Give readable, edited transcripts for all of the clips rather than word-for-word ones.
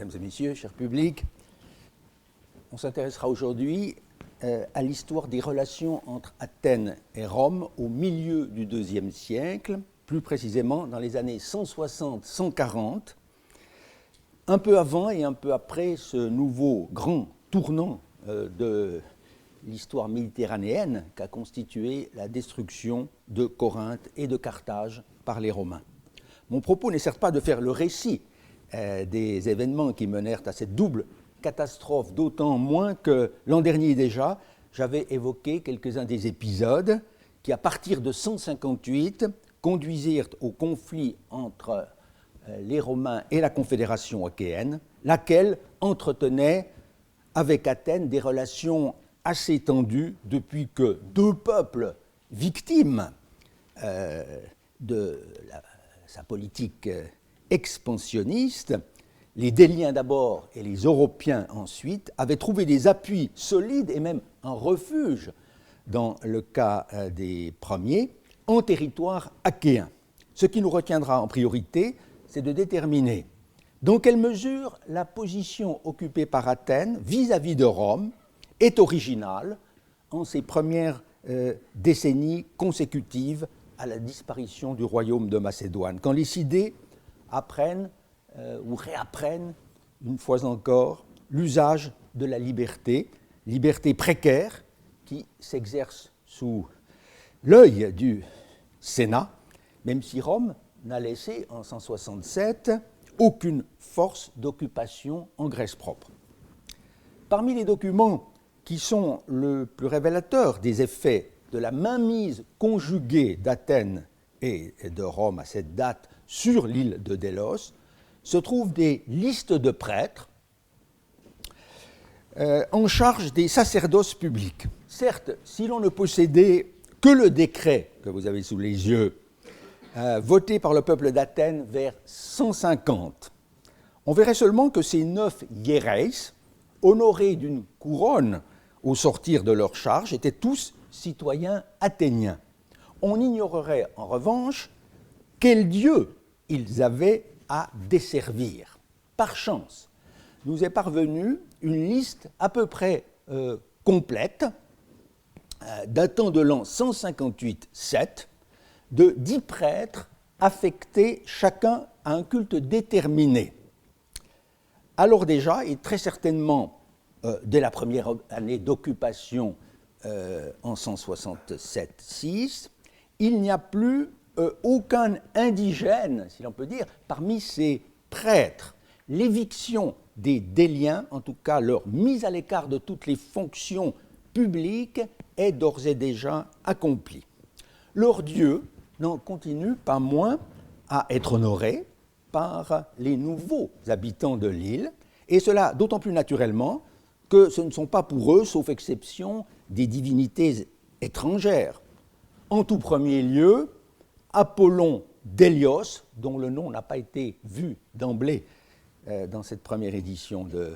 Mesdames et messieurs, cher public, on s'intéressera aujourd'hui à l'histoire des relations entre Athènes et Rome au milieu du IIe siècle, plus précisément dans les années 160-140, un peu avant et un peu après ce nouveau grand tournant de l'histoire méditerranéenne qu'a constitué la destruction de Corinthe et de Carthage par les Romains. Mon propos n'est certes pas de faire le récit des événements qui menèrent à cette double catastrophe, d'autant moins que l'an dernier déjà, j'avais évoqué quelques-uns des épisodes qui, à partir de 158, conduisirent au conflit entre les Romains et la Confédération achéenne, laquelle entretenait avec Athènes des relations assez tendues depuis que deux peuples victimes de sa politique expansionniste, les Déliens d'abord et les Européens ensuite, avaient trouvé des appuis solides et même un refuge, dans le cas des premiers, en territoire achéen. Ce qui nous retiendra en priorité, c'est de déterminer dans quelle mesure la position occupée par Athènes vis-à-vis de Rome est originale en ces premières décennies consécutives à la disparition du royaume de Macédoine, quand les Sidés apprennent ou réapprennent, une fois encore, l'usage de la liberté précaire qui s'exerce sous l'œil du Sénat, même si Rome n'a laissé en 167 aucune force d'occupation en Grèce propre. Parmi les documents qui sont le plus révélateurs des effets de la mainmise conjuguée d'Athènes et de Rome à cette date sur l'île de Délos, se trouvent des listes de prêtres en charge des sacerdoces publics. Certes, si l'on ne possédait que le décret que vous avez sous les yeux, voté par le peuple d'Athènes vers 150, on verrait seulement que ces 9 hiereis, honorés d'une couronne au sortir de leur charge, étaient tous citoyens athéniens. On ignorerait en revanche quel dieu ils avaient à desservir. Par chance, nous est parvenue une liste à peu près complète, datant de l'an 158-7, de 10 prêtres affectés chacun à un culte déterminé. Alors déjà, et très certainement dès la première année d'occupation en 167-6, il n'y a plus aucun indigène, si l'on peut dire, parmi ces prêtres. L'éviction des Déliens, en tout cas leur mise à l'écart de toutes les fonctions publiques, est d'ores et déjà accomplie. Leur dieu n'en continue pas moins à être honoré par les nouveaux habitants de l'île, et cela d'autant plus naturellement que ce ne sont pas pour eux, sauf exception, des divinités étrangères. En tout premier lieu, Apollon d'Hélios, dont le nom n'a pas été vu d'emblée dans cette première édition de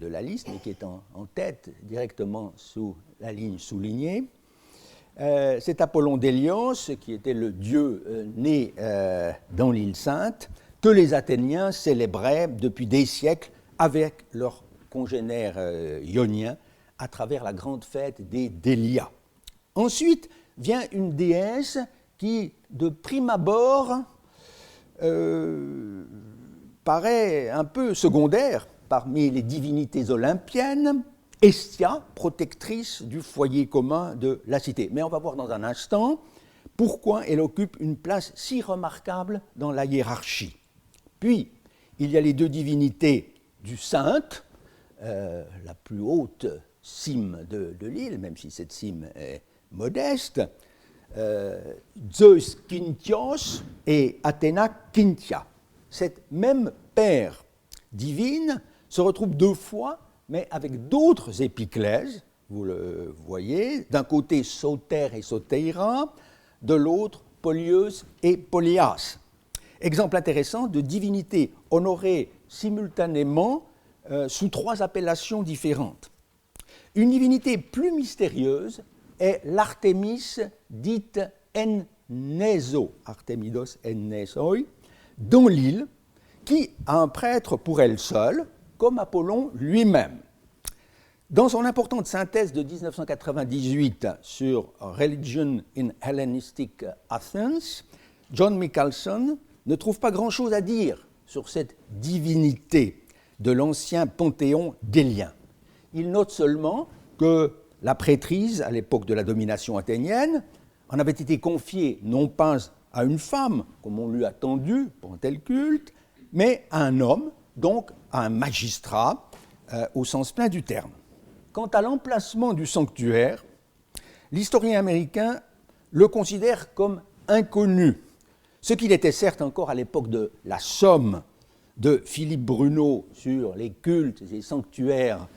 la liste, mais qui est en tête directement sous la ligne soulignée. C'est Apollon d'Hélios, qui était le dieu né dans l'île sainte, que les Athéniens célébraient depuis des siècles avec leurs congénères ioniens à travers la grande fête des Délias. Ensuite vient une déesse qui, de prime abord, paraît un peu secondaire parmi les divinités olympiennes, Hestia, protectrice du foyer commun de la cité. Mais on va voir dans un instant pourquoi elle occupe une place si remarquable dans la hiérarchie. Puis, il y a les deux divinités du Sainte, la plus haute cime de l'île, même si cette cime est modeste, Zeus Kyntios et Athéna Kyntia. Cette même paire divine se retrouve deux fois, mais avec d'autres épiclèses, vous le voyez, d'un côté Sauter et Sauteira, de l'autre Polyeus et Polyas. Exemple intéressant de divinités honorées simultanément sous 3 appellations différentes. Une divinité plus mystérieuse est l'Artémis dite Enneso, Artemidos Ennesoi, dans l'île, qui a un prêtre pour elle seule, comme Apollon lui-même. Dans son importante synthèse de 1998 sur Religion in Hellenistic Athens, John Michelson ne trouve pas grand-chose à dire sur cette divinité de l'ancien panthéon délien. Il note seulement que la prêtrise, à l'époque de la domination athénienne, en avait été confiée non pas à une femme, comme on l'eût attendu pour un tel culte, mais à un homme, donc à un magistrat, au sens plein du terme. Quant à l'emplacement du sanctuaire, l'historien américain le considère comme inconnu, ce qu'il était certes encore à l'époque de la Somme de Philippe Bruneau sur les cultes et sanctuaires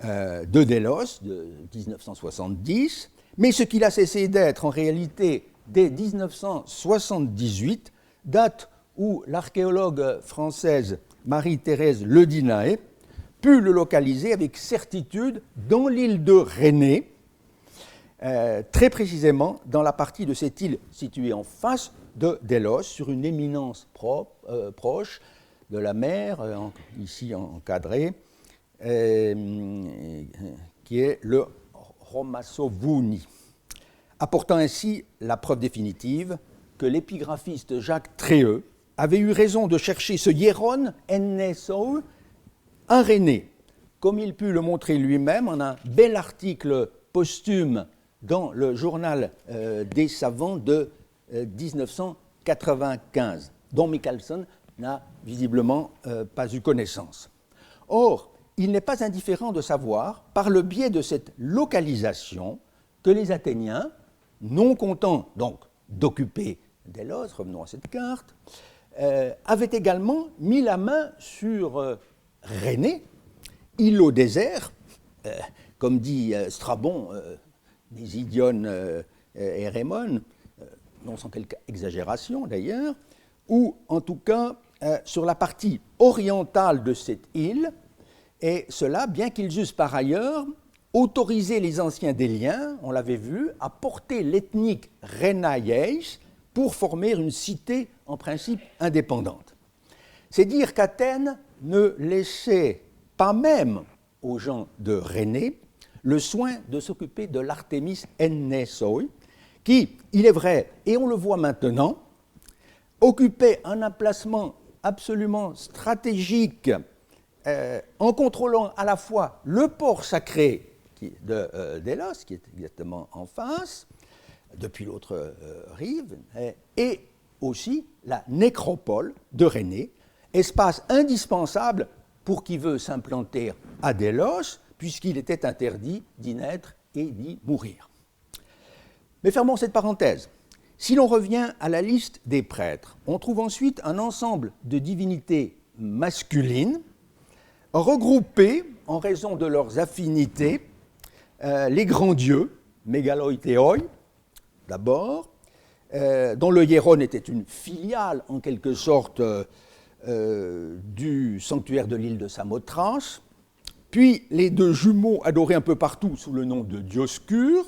de Délos de 1970, mais ce qu'il a cessé d'être en réalité dès 1978, date où l'archéologue française Marie-Thérèse Ledinae put le localiser avec certitude dans l'île de Rhénée, très précisément dans la partie de cette île située en face de Délos, sur une éminence proche de la mer, ici encadrée, qui est le Romassovouni, apportant ainsi la preuve définitive que l'épigraphiste Jacques Tréheux avait eu raison de chercher ce Hieron Ennesou à Rhénée, comme il put le montrer lui-même en un bel article posthume dans le journal des savants de 1995, dont Michelson n'a visiblement pas eu connaissance. Or, il n'est pas indifférent de savoir, par le biais de cette localisation, que les Athéniens, non contents donc d'occuper Délos, revenons à cette carte, avaient également mis la main sur Rhénée, île au désert, comme dit Strabon, Nésidion et Rémon, non sans quelque exagération d'ailleurs, ou en tout cas sur la partie orientale de cette île, et cela bien qu'ils eussent par ailleurs autorisé les anciens Déliens, on l'avait vu, à porter l'ethnique Rhénaïs pour former une cité en principe indépendante. C'est dire qu'Athènes ne laissait pas même aux gens de Rhénée le soin de s'occuper de l'Artémis Ennesoi, qui, il est vrai, et on le voit maintenant, occupait un emplacement absolument stratégique en contrôlant à la fois le port sacré de Délos, qui est exactement en face, depuis l'autre rive, et aussi la nécropole de Rhénée, espace indispensable pour qui veut s'implanter à Délos, puisqu'il était interdit d'y naître et d'y mourir. Mais fermons cette parenthèse. Si l'on revient à la liste des prêtres, on trouve ensuite un ensemble de divinités masculines regroupées en raison de leurs affinités, les grands dieux, mégaloïthéoi d'abord, dont le Hieron était une filiale en quelque sorte du sanctuaire de l'île de Samothrace, puis les deux jumeaux adorés un peu partout sous le nom de Dioscure,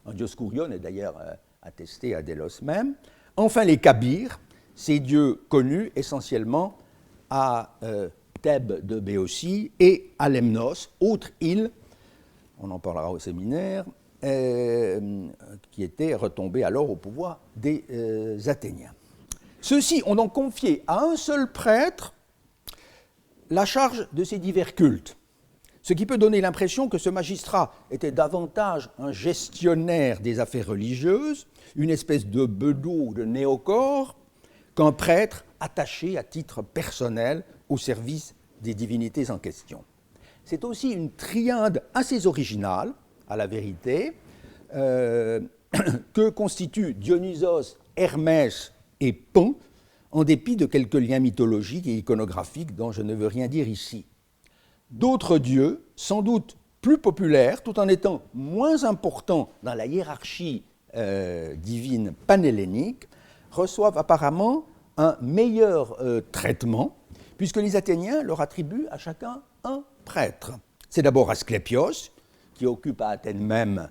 un Dioscurion est d'ailleurs attesté à Délos même, enfin les Kabyres, ces dieux connus essentiellement à Thèbes de Béotie et à Lemnos, autre île, on en parlera au séminaire, qui était retombée alors au pouvoir des Athéniens. Ceux-ci ont donc confié à un seul prêtre la charge de ces divers cultes, ce qui peut donner l'impression que ce magistrat était davantage un gestionnaire des affaires religieuses, une espèce de bedeau de néocore, qu'un prêtre attaché à titre personnel au service des divinités en question. C'est aussi une triade assez originale, à la vérité, que constituent Dionysos, Hermès et Pan, en dépit de quelques liens mythologiques et iconographiques dont je ne veux rien dire ici. D'autres dieux, sans doute plus populaires, tout en étant moins importants dans la hiérarchie divine panhellénique, reçoivent apparemment un meilleur traitement, puisque les Athéniens leur attribuent à chacun un prêtre. C'est d'abord Asclépios, qui occupe à Athènes même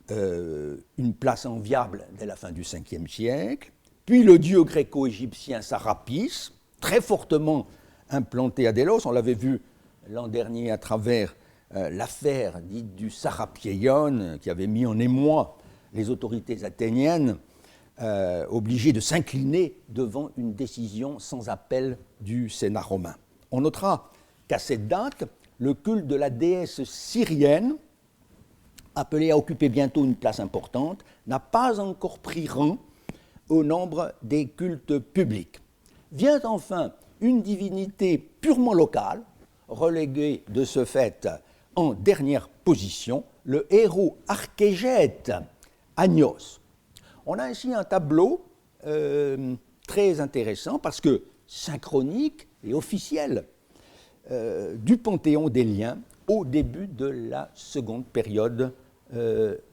une place enviable dès la fin du Ve siècle, puis le dieu gréco-égyptien Sarapis, très fortement implanté à Délos, on l'avait vu l'an dernier à travers l'affaire dite du Sarapieion, qui avait mis en émoi les autorités athéniennes, obligées de s'incliner devant une décision sans appel du Sénat romain. On notera qu'à cette date, le culte de la déesse syrienne, appelée à occuper bientôt une place importante, n'a pas encore pris rang au nombre des cultes publics. Vient enfin une divinité purement locale, reléguée de ce fait en dernière position, le héros archégète Agnos. On a ainsi un tableau très intéressant parce que synchronique et officiel du panthéon délien au début de la seconde période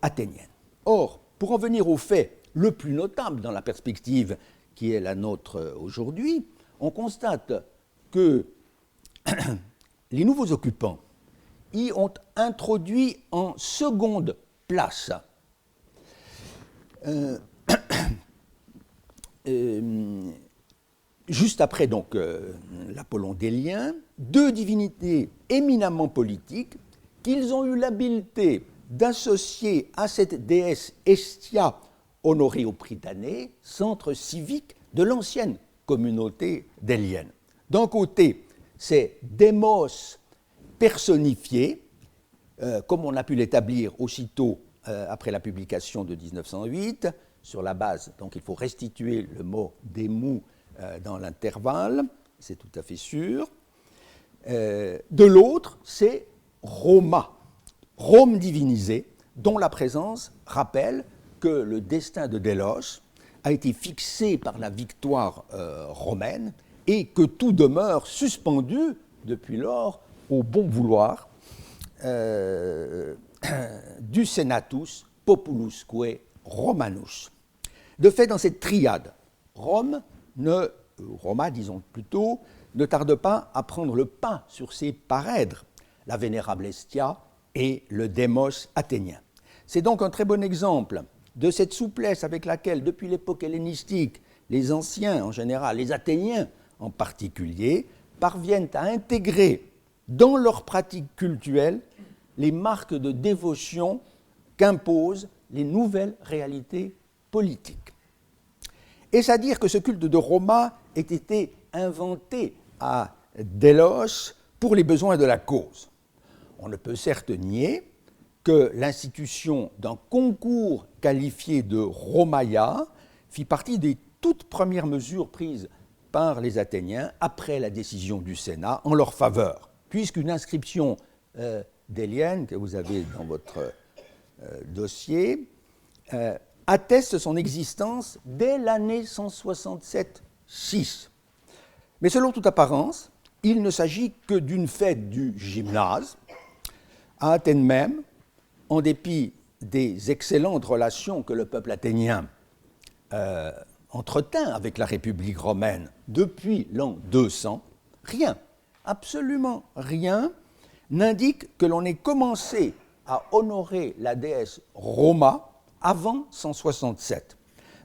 athénienne. Or, pour en venir au fait le plus notable dans la perspective qui est la nôtre aujourd'hui, on constate que les nouveaux occupants y ont introduit en seconde place juste après donc l'Apollon délien, deux divinités éminemment politiques qu'ils ont eu l'habileté d'associer à cette déesse Hestia honorée au Prytanée, centre civique de l'ancienne communauté délienne. D'un côté, c'est Démos personnifié, comme on a pu l'établir aussitôt après la publication de 1908, sur la base, donc il faut restituer le mot démou dans l'intervalle, c'est tout à fait sûr. De l'autre, c'est Roma, Rome divinisée, dont la présence rappelle que le destin de Délos a été fixé par la victoire romaine et que tout demeure suspendu depuis lors au bon vouloir du Senatus Populusque Romanus. De fait, dans cette triade, Roma, disons plutôt, ne tarde pas à prendre le pas sur ses parèdres, la vénérable Hestia et le démos athénien. C'est donc un très bon exemple de cette souplesse avec laquelle, depuis l'époque hellénistique, les anciens en général, les Athéniens en particulier, parviennent à intégrer dans leur pratique cultuelle les marques de dévotion qu'imposent les nouvelles réalités politiques. Est-ce à dire que ce culte de Roma ait été inventé à Délos pour les besoins de la cause? On ne peut certes nier que l'institution d'un concours qualifié de Romaia fit partie des toutes premières mesures prises par les Athéniens après la décision du Sénat en leur faveur, puisqu'une inscription délienne que vous avez dans votre dossier atteste son existence dès l'année 167-6. Mais selon toute apparence, il ne s'agit que d'une fête du gymnase, à Athènes même, en dépit des excellentes relations que le peuple athénien entretint avec la République romaine depuis l'an 200, rien, absolument rien, n'indique que l'on ait commencé à honorer la déesse Roma avant 167.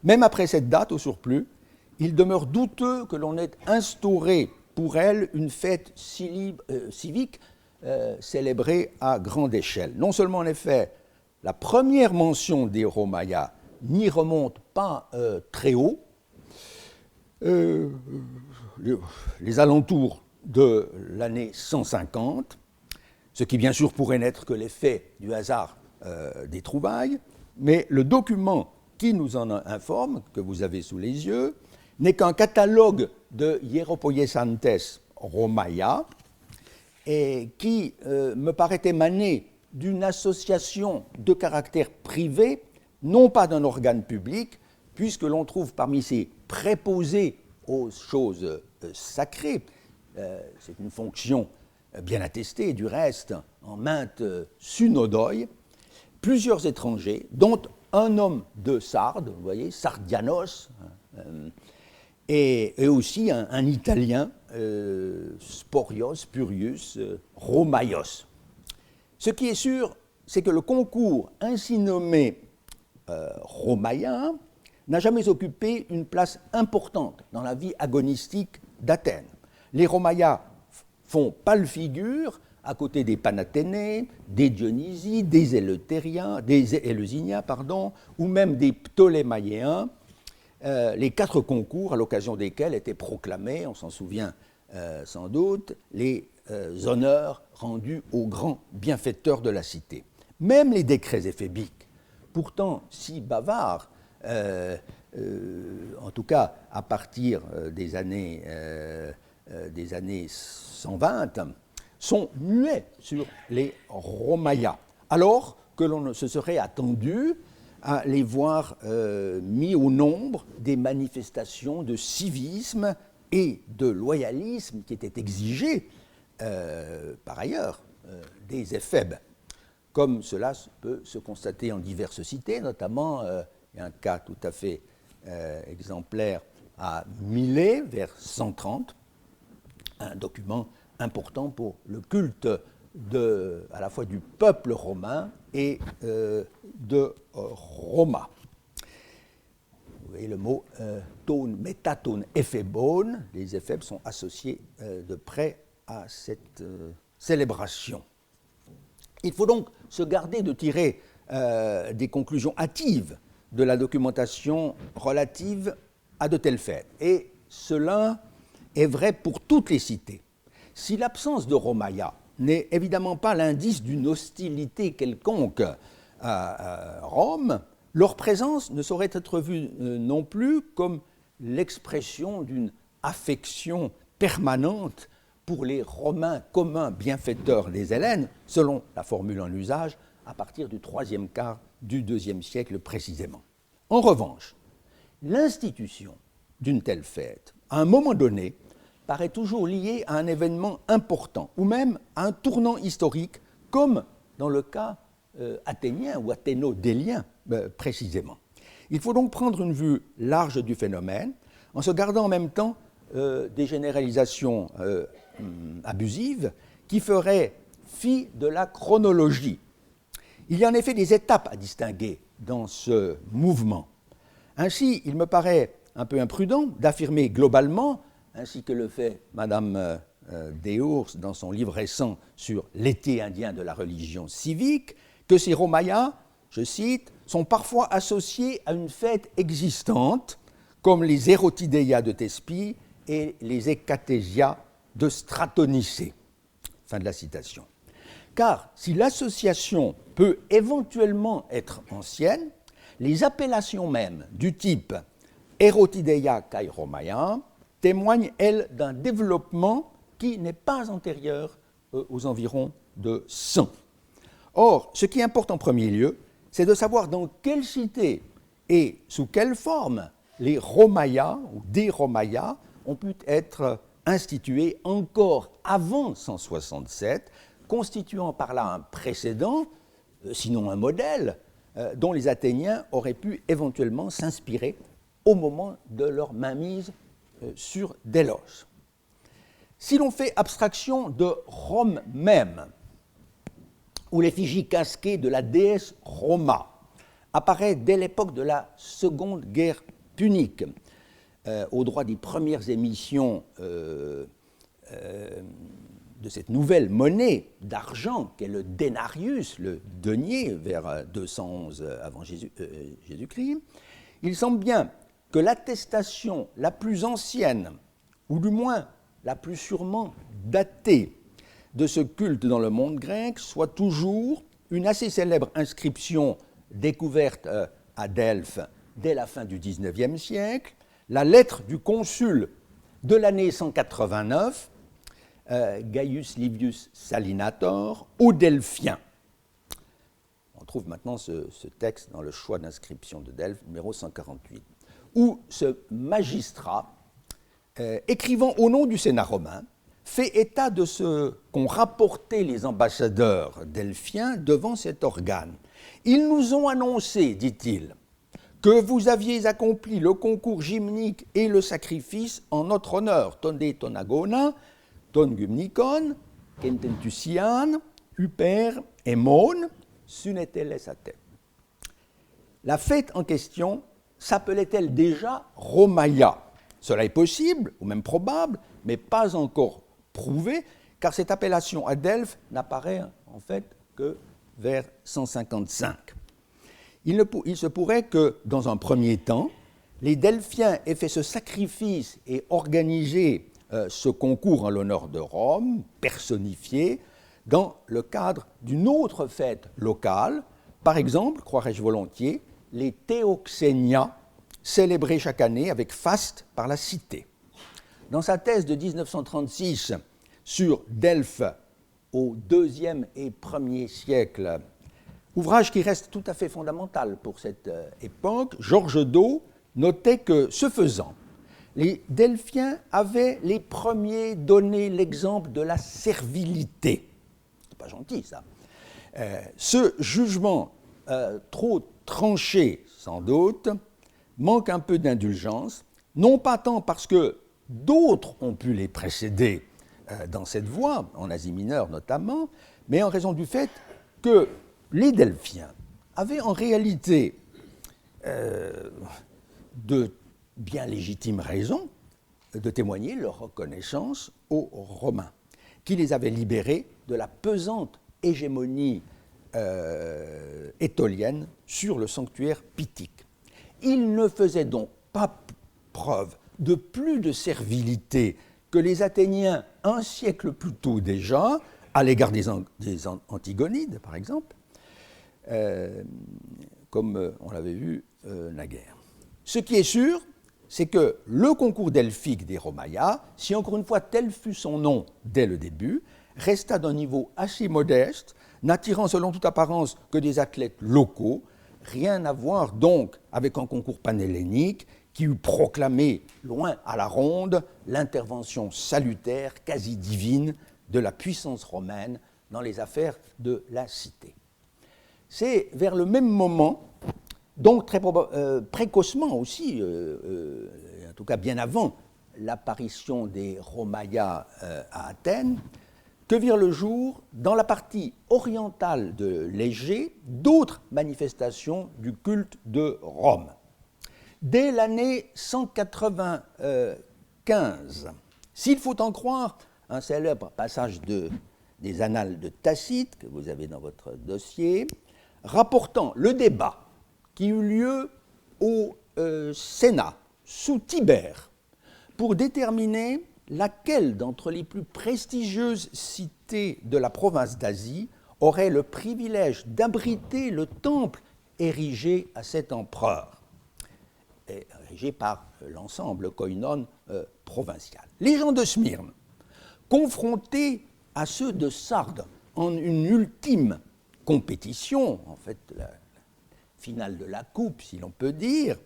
Même après cette date, au surplus, il demeure douteux que l'on ait instauré pour elle une fête civique célébrée à grande échelle. Non seulement, en effet, la première mention des Romaia n'y remonte pas très haut, les alentours de l'année 150, ce qui bien sûr pourrait n'être que l'effet du hasard des trouvailles, mais le document qui nous en informe, que vous avez sous les yeux, n'est qu'un catalogue de Hieropoiesantes Romaia, et qui me paraît émaner d'une association de caractère privé, non pas d'un organe public, puisque l'on trouve parmi ces préposés aux choses sacrées, c'est une fonction bien attestée du reste en maintes synodoi, plusieurs étrangers, dont un homme de Sardes, vous voyez, Sardianos, et aussi un Italien, Sporios, Spurius, Romaios. Ce qui est sûr, c'est que le concours ainsi nommé Romaien n'a jamais occupé une place importante dans la vie agonistique d'Athènes. Les Romaïas font pâle figure à côté des Panathénées, des Dionysies, des Éleusyniens, ou même des Ptolémaïens, les 4 concours à l'occasion desquels étaient proclamés, on s'en souvient sans doute, les honneurs rendus aux grands bienfaiteurs de la cité. Même les décrets éphébiques, pourtant si bavards, en tout cas à partir des années 120, sont muets sur les Romaïas, alors que l'on se serait attendu à les voir mis au nombre des manifestations de civisme et de loyalisme qui étaient exigées par ailleurs des éphèbes, comme cela peut se constater en diverses cités, notamment il y a un cas tout à fait exemplaire à Milet, vers 130, un document important pour le culte à la fois du peuple romain et de Roma. Vous voyez le mot tone, métatone, éphébone. Les éphèbes sont associés de près à cette célébration. Il faut donc se garder de tirer des conclusions hâtives de la documentation relative à de telles fêtes. Et cela est vrai pour toutes les cités. Si l'absence de Romaïa n'est évidemment pas l'indice d'une hostilité quelconque à Rome, leur présence ne saurait être vue non plus comme l'expression d'une affection permanente pour les Romains communs bienfaiteurs des Hellènes, selon la formule en usage, à partir du troisième quart du IIe siècle précisément. En revanche, l'institution d'une telle fête, à un moment donné, paraît toujours liée à un événement important, ou même à un tournant historique, comme dans le cas athénien ou athéno-délien précisément. Il faut donc prendre une vue large du phénomène, en se gardant en même temps des généralisations abusives qui feraient fi de la chronologie. Il y a en effet des étapes à distinguer dans ce mouvement. Ainsi, il me paraît un peu imprudent d'affirmer globalement, ainsi que le fait Madame Deours dans son livre récent sur l'été indien de la religion civique, que ces Romaïas, je cite, sont parfois associés à une fête existante, comme les Erotideia de Thespie et les Hécatésia de Stratonicée. Fin de la citation. Car si l'association peut éventuellement être ancienne, les appellations mêmes du type Erotideia kai Romaia témoignent, elles, d'un développement qui n'est pas antérieur aux environs de 100. Or, ce qui importe en premier lieu, c'est de savoir dans quelle cité et sous quelle forme les Romaïas ou des Romaïas ont pu être institués encore avant 167, constituant par là un précédent, sinon un modèle, dont les Athéniens auraient pu éventuellement s'inspirer au moment de leur mainmise sur Délos. Si l'on fait abstraction de Rome même, où l'effigie casquée de la déesse Roma apparaît dès l'époque de la Seconde Guerre punique, au droit des premières émissions de cette nouvelle monnaie d'argent qu'est le denarius, le denier, vers 211 avant Jésus-Christ, il semble bien que l'attestation la plus ancienne, ou du moins la plus sûrement datée, de ce culte dans le monde grec soit toujours une assez célèbre inscription découverte à Delphes dès la fin du XIXe siècle, la lettre du consul de l'année 189, Gaius Livius Salinator, aux Delphiens. On trouve maintenant ce texte dans le choix d'inscription de Delphes, numéro 148, où ce magistrat, écrivant au nom du Sénat romain, fait état de ce qu'ont rapporté les ambassadeurs delphiens devant cet organe. Ils nous ont annoncé, dit-il, que vous aviez accompli le concours gymnique et le sacrifice en notre honneur, tonde tonagona, ton gymnikon, kententusian, uper, emon, sunetelesate. La fête en question s'appelait-elle déjà Romaïa? Cela est possible, ou même probable, mais pas encore prouvé, car cette appellation à Delphes n'apparaît en fait que vers 155. Il se pourrait que, dans un premier temps, les Delphiens aient fait ce sacrifice et organisé ce concours en l'honneur de Rome, personnifié, dans le cadre d'une autre fête locale, par exemple, croirais-je volontiers, les Théoxénia, célébrés chaque année avec faste par la cité. Dans sa thèse de 1936 sur Delphes au IIe et Ier siècle, ouvrage qui reste tout à fait fondamental pour cette époque, Georges Dau notait que, ce faisant, les Delphiens avaient les premiers donné l'exemple de la servilité. C'est pas gentil, ça. Ce jugement trop tranché, sans doute, manque un peu d'indulgence, non pas tant parce que d'autres ont pu les précéder dans cette voie, en Asie mineure notamment, mais en raison du fait que les Delphiens avaient en réalité de bien légitimes raisons de témoigner leur reconnaissance aux Romains, qui les avaient libérés de la pesante hégémonie étolienne sur le sanctuaire pythique. Ils ne faisaient donc pas preuve de plus de servilité que les Athéniens un siècle plus tôt déjà, à l'égard des Antigonides, par exemple, comme on l'avait vu naguère. Ce qui est sûr, c'est que le concours delphique des Romaïa, si encore une fois tel fut son nom dès le début, resta d'un niveau assez modeste, n'attirant selon toute apparence que des athlètes locaux, rien à voir donc avec un concours panhellénique qui eût proclamé, loin à la ronde, l'intervention salutaire, quasi divine, de la puissance romaine dans les affaires de la cité. C'est vers le même moment, donc très précocement aussi, en tout cas bien avant l'apparition des Romaïa à Athènes, que virent le jour, dans la partie orientale de l'Égée, d'autres manifestations du culte de Rome. Dès l'année 195, s'il faut en croire un célèbre passage des Annales de Tacite, que vous avez dans votre dossier, rapportant le débat qui eut lieu au Sénat, sous Tibère, pour déterminer laquelle d'entre les plus prestigieuses cités de la province d'Asie aurait le privilège d'abriter le temple érigé à cet empereur, érigé par l'ensemble koinon provincial. Les gens de Smyrne, confrontés à ceux de Sardes en une ultime compétition, en fait la finale de la coupe si l'on peut dire,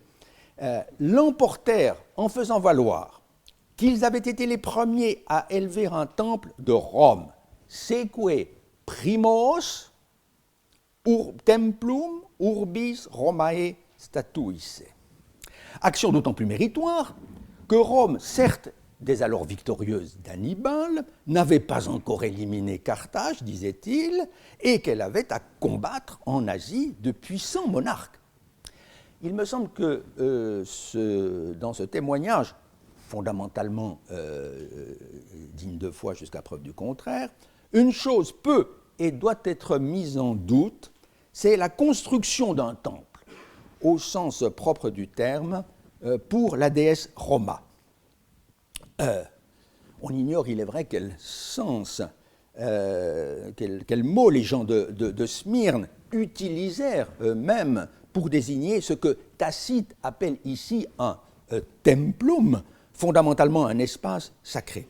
l'emportèrent en faisant valoir qu'ils avaient été les premiers à élever un temple de Rome, seque primos templum urbis Romae statuisse. Action d'autant plus méritoire que Rome, certes dès alors victorieuse d'Hannibal, n'avait pas encore éliminé Carthage, disait-il, et qu'elle avait à combattre en Asie de puissants monarques. Il me semble que dans ce témoignage, fondamentalement digne de foi jusqu'à preuve du contraire, une chose peut et doit être mise en doute, c'est la construction d'un temple, au sens propre du terme, pour la déesse Roma. On ignore, il est vrai, quel sens, quel mot les gens de Smyrne utilisèrent eux-mêmes pour désigner ce que Tacite appelle ici un templum, fondamentalement un espace sacré.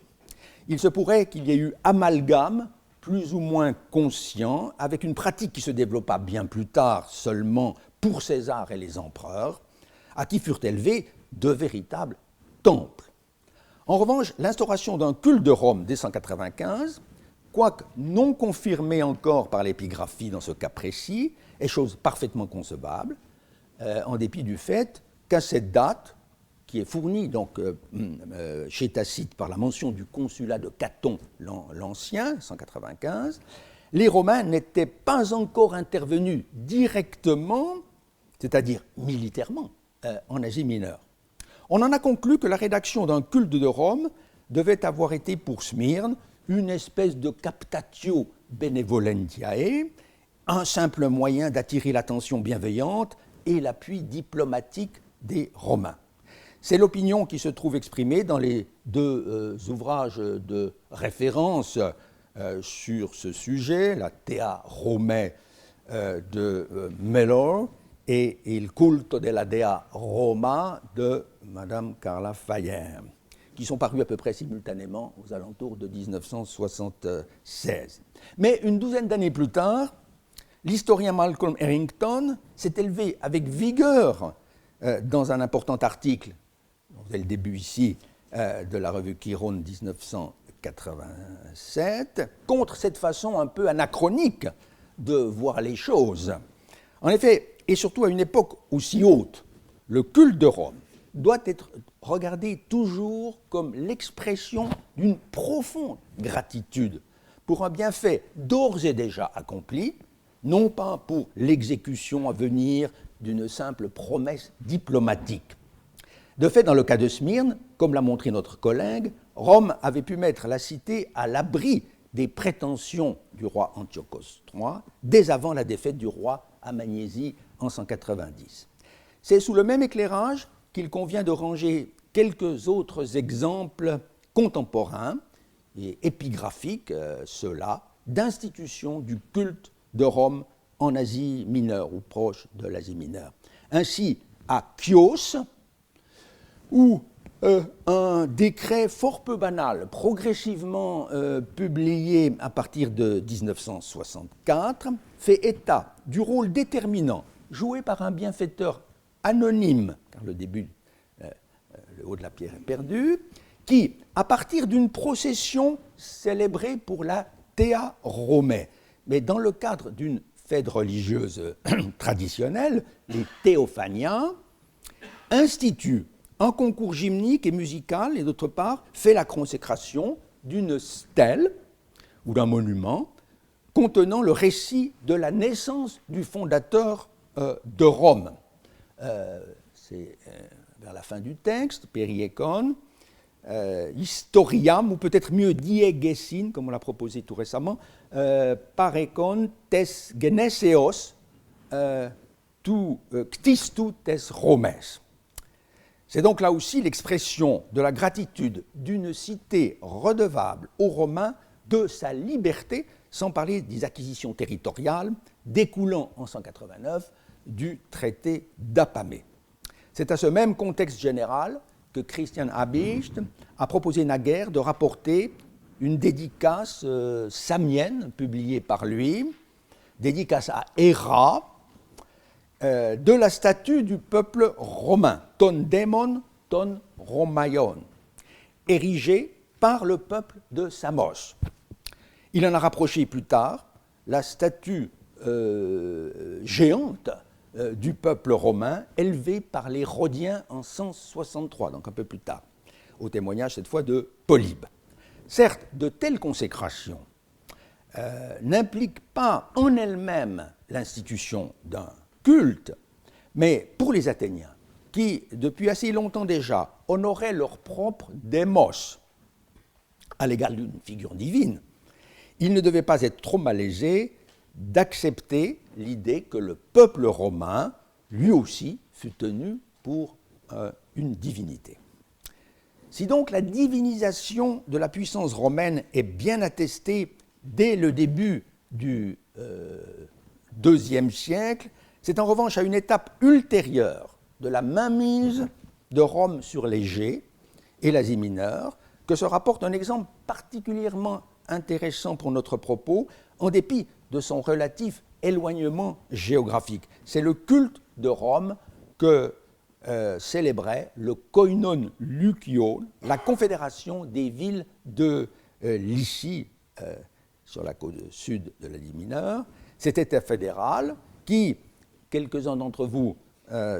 Il se pourrait qu'il y ait eu amalgame, plus ou moins conscient, avec une pratique qui se développa bien plus tard seulement pour César et les empereurs, à qui furent élevés de véritables temples. En revanche, l'instauration d'un culte de Rome dès 195, quoique non confirmée encore par l'épigraphie dans ce cas précis, est chose parfaitement concevable, en dépit du fait qu'à cette date, qui est fournie donc, chez Tacite par la mention du consulat de Caton l'Ancien, 195, les Romains n'étaient pas encore intervenus directement, c'est-à-dire militairement, en Asie mineure. On en a conclu que la rédaction d'un culte de Rome devait avoir été pour Smyrne une espèce de captatio benevolentiae, un simple moyen d'attirer l'attention bienveillante et l'appui diplomatique des Romains. C'est l'opinion qui se trouve exprimée dans les deux ouvrages de référence sur ce sujet, la Thea Romae de Mellor et Il culto della Dea Roma de Madame Carla Fayer, qui sont parus à peu près simultanément aux alentours de 1976. Mais une douzaine d'années plus tard, l'historien Malcolm Harrington s'est élevé avec vigueur dans un important article, c'est le début ici de la revue Chiron 1987, contre cette façon un peu anachronique de voir les choses. En effet, et surtout à une époque aussi haute, le culte de Rome doit être regardé toujours comme l'expression d'une profonde gratitude pour un bienfait d'ores et déjà accompli, non pas pour l'exécution à venir d'une simple promesse diplomatique. De fait, dans le cas de Smyrne, comme l'a montré notre collègue, Rome avait pu mettre la cité à l'abri des prétentions du roi Antiochos III dès avant la défaite du roi à Magnésie en 190. C'est sous le même éclairage qu'il convient de ranger quelques autres exemples contemporains et épigraphiques, ceux-là, d'institutions du culte de Rome en Asie mineure ou proche de l'Asie mineure. Ainsi, à Chios, où un décret fort peu banal, progressivement publié à partir de 1964, fait état du rôle déterminant joué par un bienfaiteur anonyme, car le haut de la pierre est perdu, qui, à partir d'une procession célébrée pour la Thea Romae, mais dans le cadre d'une fête religieuse traditionnelle, les Théophaniens, institue un concours gymnique et musical, et d'autre part, fait la consécration d'une stèle ou d'un monument contenant le récit de la naissance du fondateur de Rome. C'est vers la fin du texte, Periekon, Historiam, ou peut-être mieux Diegesin, comme on l'a proposé tout récemment, Parekon tes Geneseos tu Ctistu tes Romes. C'est donc là aussi l'expression de la gratitude d'une cité redevable aux Romains de sa liberté, sans parler des acquisitions territoriales découlant en 189 du traité d'Apamée. C'est à ce même contexte général que Christian Habicht a proposé naguère de rapporter une dédicace samienne publiée par lui, dédicace à Héra, de la statue du peuple romain, ton démon, ton Romaion, érigée par le peuple de Samos. Il en a rapproché plus tard la statue géante du peuple romain, élevée par les Rhodiens en 163, donc un peu plus tard, au témoignage cette fois de Polybe. Certes, de telles consécrations n'impliquent pas en elles-mêmes l'institution d'un culte, mais pour les Athéniens, qui, depuis assez longtemps déjà, honoraient leur propre démos à l'égard d'une figure divine, il ne devait pas être trop malaisé d'accepter l'idée que le peuple romain, lui aussi, fut tenu pour une divinité. Si donc la divinisation de la puissance romaine est bien attestée dès le début du IIe siècle, c'est en revanche à une étape ultérieure de la mainmise de Rome sur l'Égée et l'Asie mineure que se rapporte un exemple particulièrement intéressant pour notre propos, en dépit de son relatif éloignement géographique. C'est le culte de Rome que célébrait le Koinon Lukion, la confédération des villes de Lycie, sur la côte sud de l'Asie mineure. Cet État fédéral qui, quelques-uns d'entre vous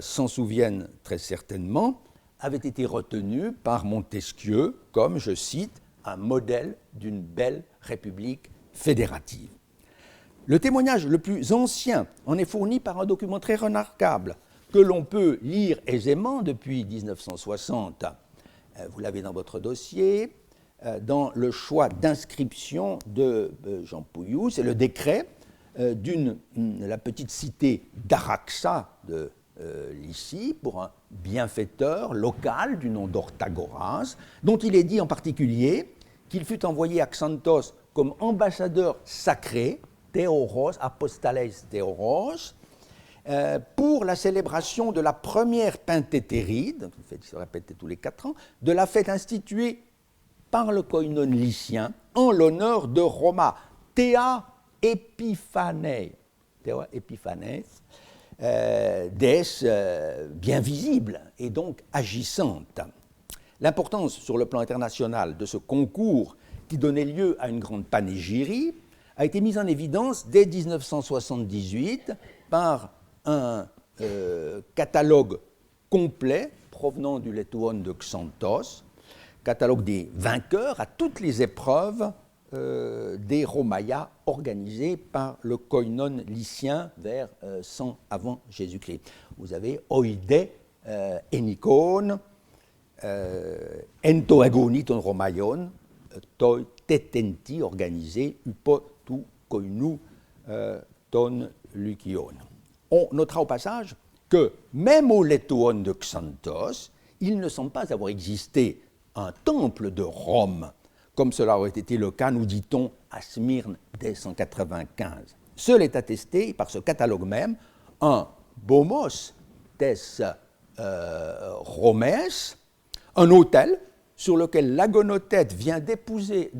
s'en souviennent très certainement, avait été retenu par Montesquieu comme, je cite, un modèle d'une belle république fédérative. Le témoignage le plus ancien en est fourni par un document très remarquable que l'on peut lire aisément depuis 1960. Vous l'avez dans votre dossier. dans le choix d'inscription de Jean Pouillou. C'est le décret de la petite cité d'Araxa de Lycie pour un bienfaiteur local du nom d'Orthagoras, dont il est dit en particulier qu'il fut envoyé à Xanthos comme ambassadeur sacré, Théoros, apostales Théoros, pour la célébration de la première Penthétéride, une fête qui se répétait tous les 4 ans, de la fête instituée par le koinon lycien en l'honneur de Roma, Théa Epiphanei, déesse bien visible et donc agissante. L'importance sur le plan international de ce concours qui donnait lieu à une grande panégyrie a été mise en évidence dès 1978 par un catalogue complet provenant du Létuon de Xanthos, catalogue des vainqueurs à toutes les épreuves des Romaïa organisées par le koinon lycien vers 100 avant Jésus-Christ. Vous avez Oide, Enikon, Entoagoni ton Romaion, toi tetenti organisé, upo tu koinu ton Lukion. On notera au passage que même au Létuon de Xanthos, il ne semble pas avoir existé un temple de Rome, comme cela aurait été le cas, nous dit-on, à Smyrne dès 195. Seul est attesté par ce catalogue même un bomos des Romes, un autel sur lequel l'agonothète vient déposer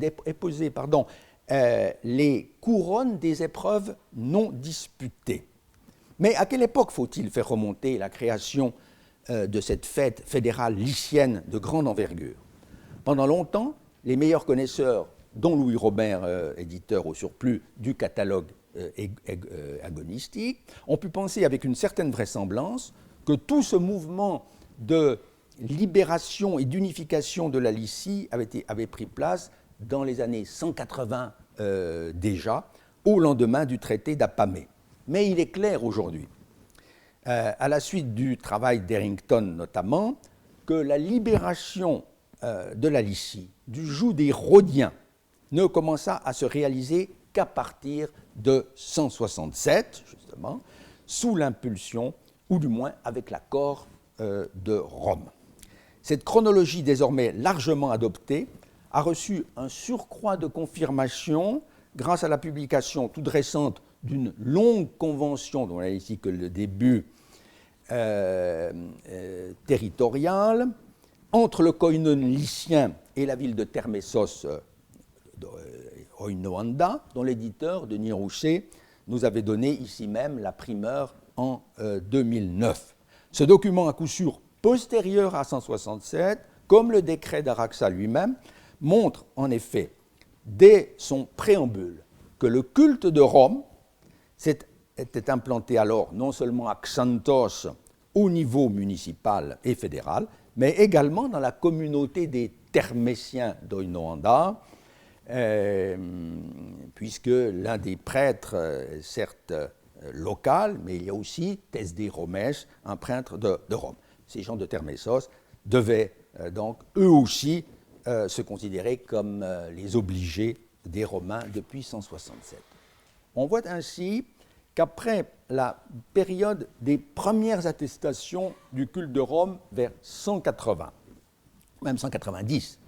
les couronnes des épreuves non disputées. Mais à quelle époque faut-il faire remonter la création de cette fête fédérale lycienne de grande envergure? Pendant longtemps, les meilleurs connaisseurs, dont Louis Robert, éditeur au surplus du catalogue agonistique, ont pu penser avec une certaine vraisemblance que tout ce mouvement de libération et d'unification de la Lycie avait pris place dans les années 180 déjà, au lendemain du traité d'Apamée. Mais il est clair aujourd'hui, à la suite du travail d'Errington notamment, que la libération de la Lycie du joug des Rhodiens ne commença à se réaliser qu'à partir de 167, justement, sous l'impulsion, ou du moins avec l'accord de Rome. Cette chronologie désormais largement adoptée a reçu un surcroît de confirmation grâce à la publication toute récente d'une longue convention, dont on a ici que le début territorial, entre le koinon lycien et la ville de Thermessos Oinoanda, dont l'éditeur, Denis Rouchet, nous avait donné ici même la primeur en 2009. Ce document, à coup sûr postérieur à 167, comme le décret d'Araxa lui-même, montre en effet, dès son préambule, que le culte de Rome était implanté alors non seulement à Xanthos au niveau municipal et fédéral, mais également dans la communauté des Thermésiens d'Oinoanda, puisque l'un des prêtres, certes local, mais il y a aussi Thesdé Romès, un prêtre de Rome. Ces gens de Thermessos devaient donc eux aussi se considérer comme les obligés des Romains depuis 167. On voit ainsi qu'après la période des premières attestations du culte de Rome vers 180, même 190,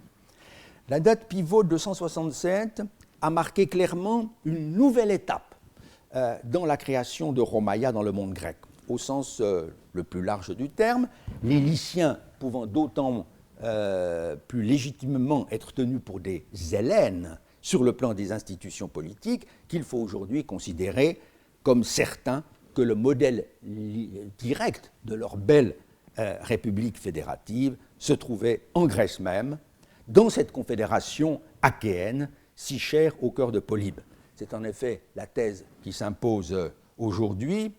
la date pivot de 167 a marqué clairement une nouvelle étape dans la création de Romaïa dans le monde grec, au sens le plus large du terme, les Lyciens pouvant d'autant plus légitimement être tenus pour des Hellènes sur le plan des institutions politiques qu'il faut aujourd'hui considérer comme certain que le modèle direct de leur belle république fédérative se trouvait en Grèce même, dans cette confédération achéenne si chère au cœur de Polybe. C'est en effet la thèse qui s'impose aujourd'hui,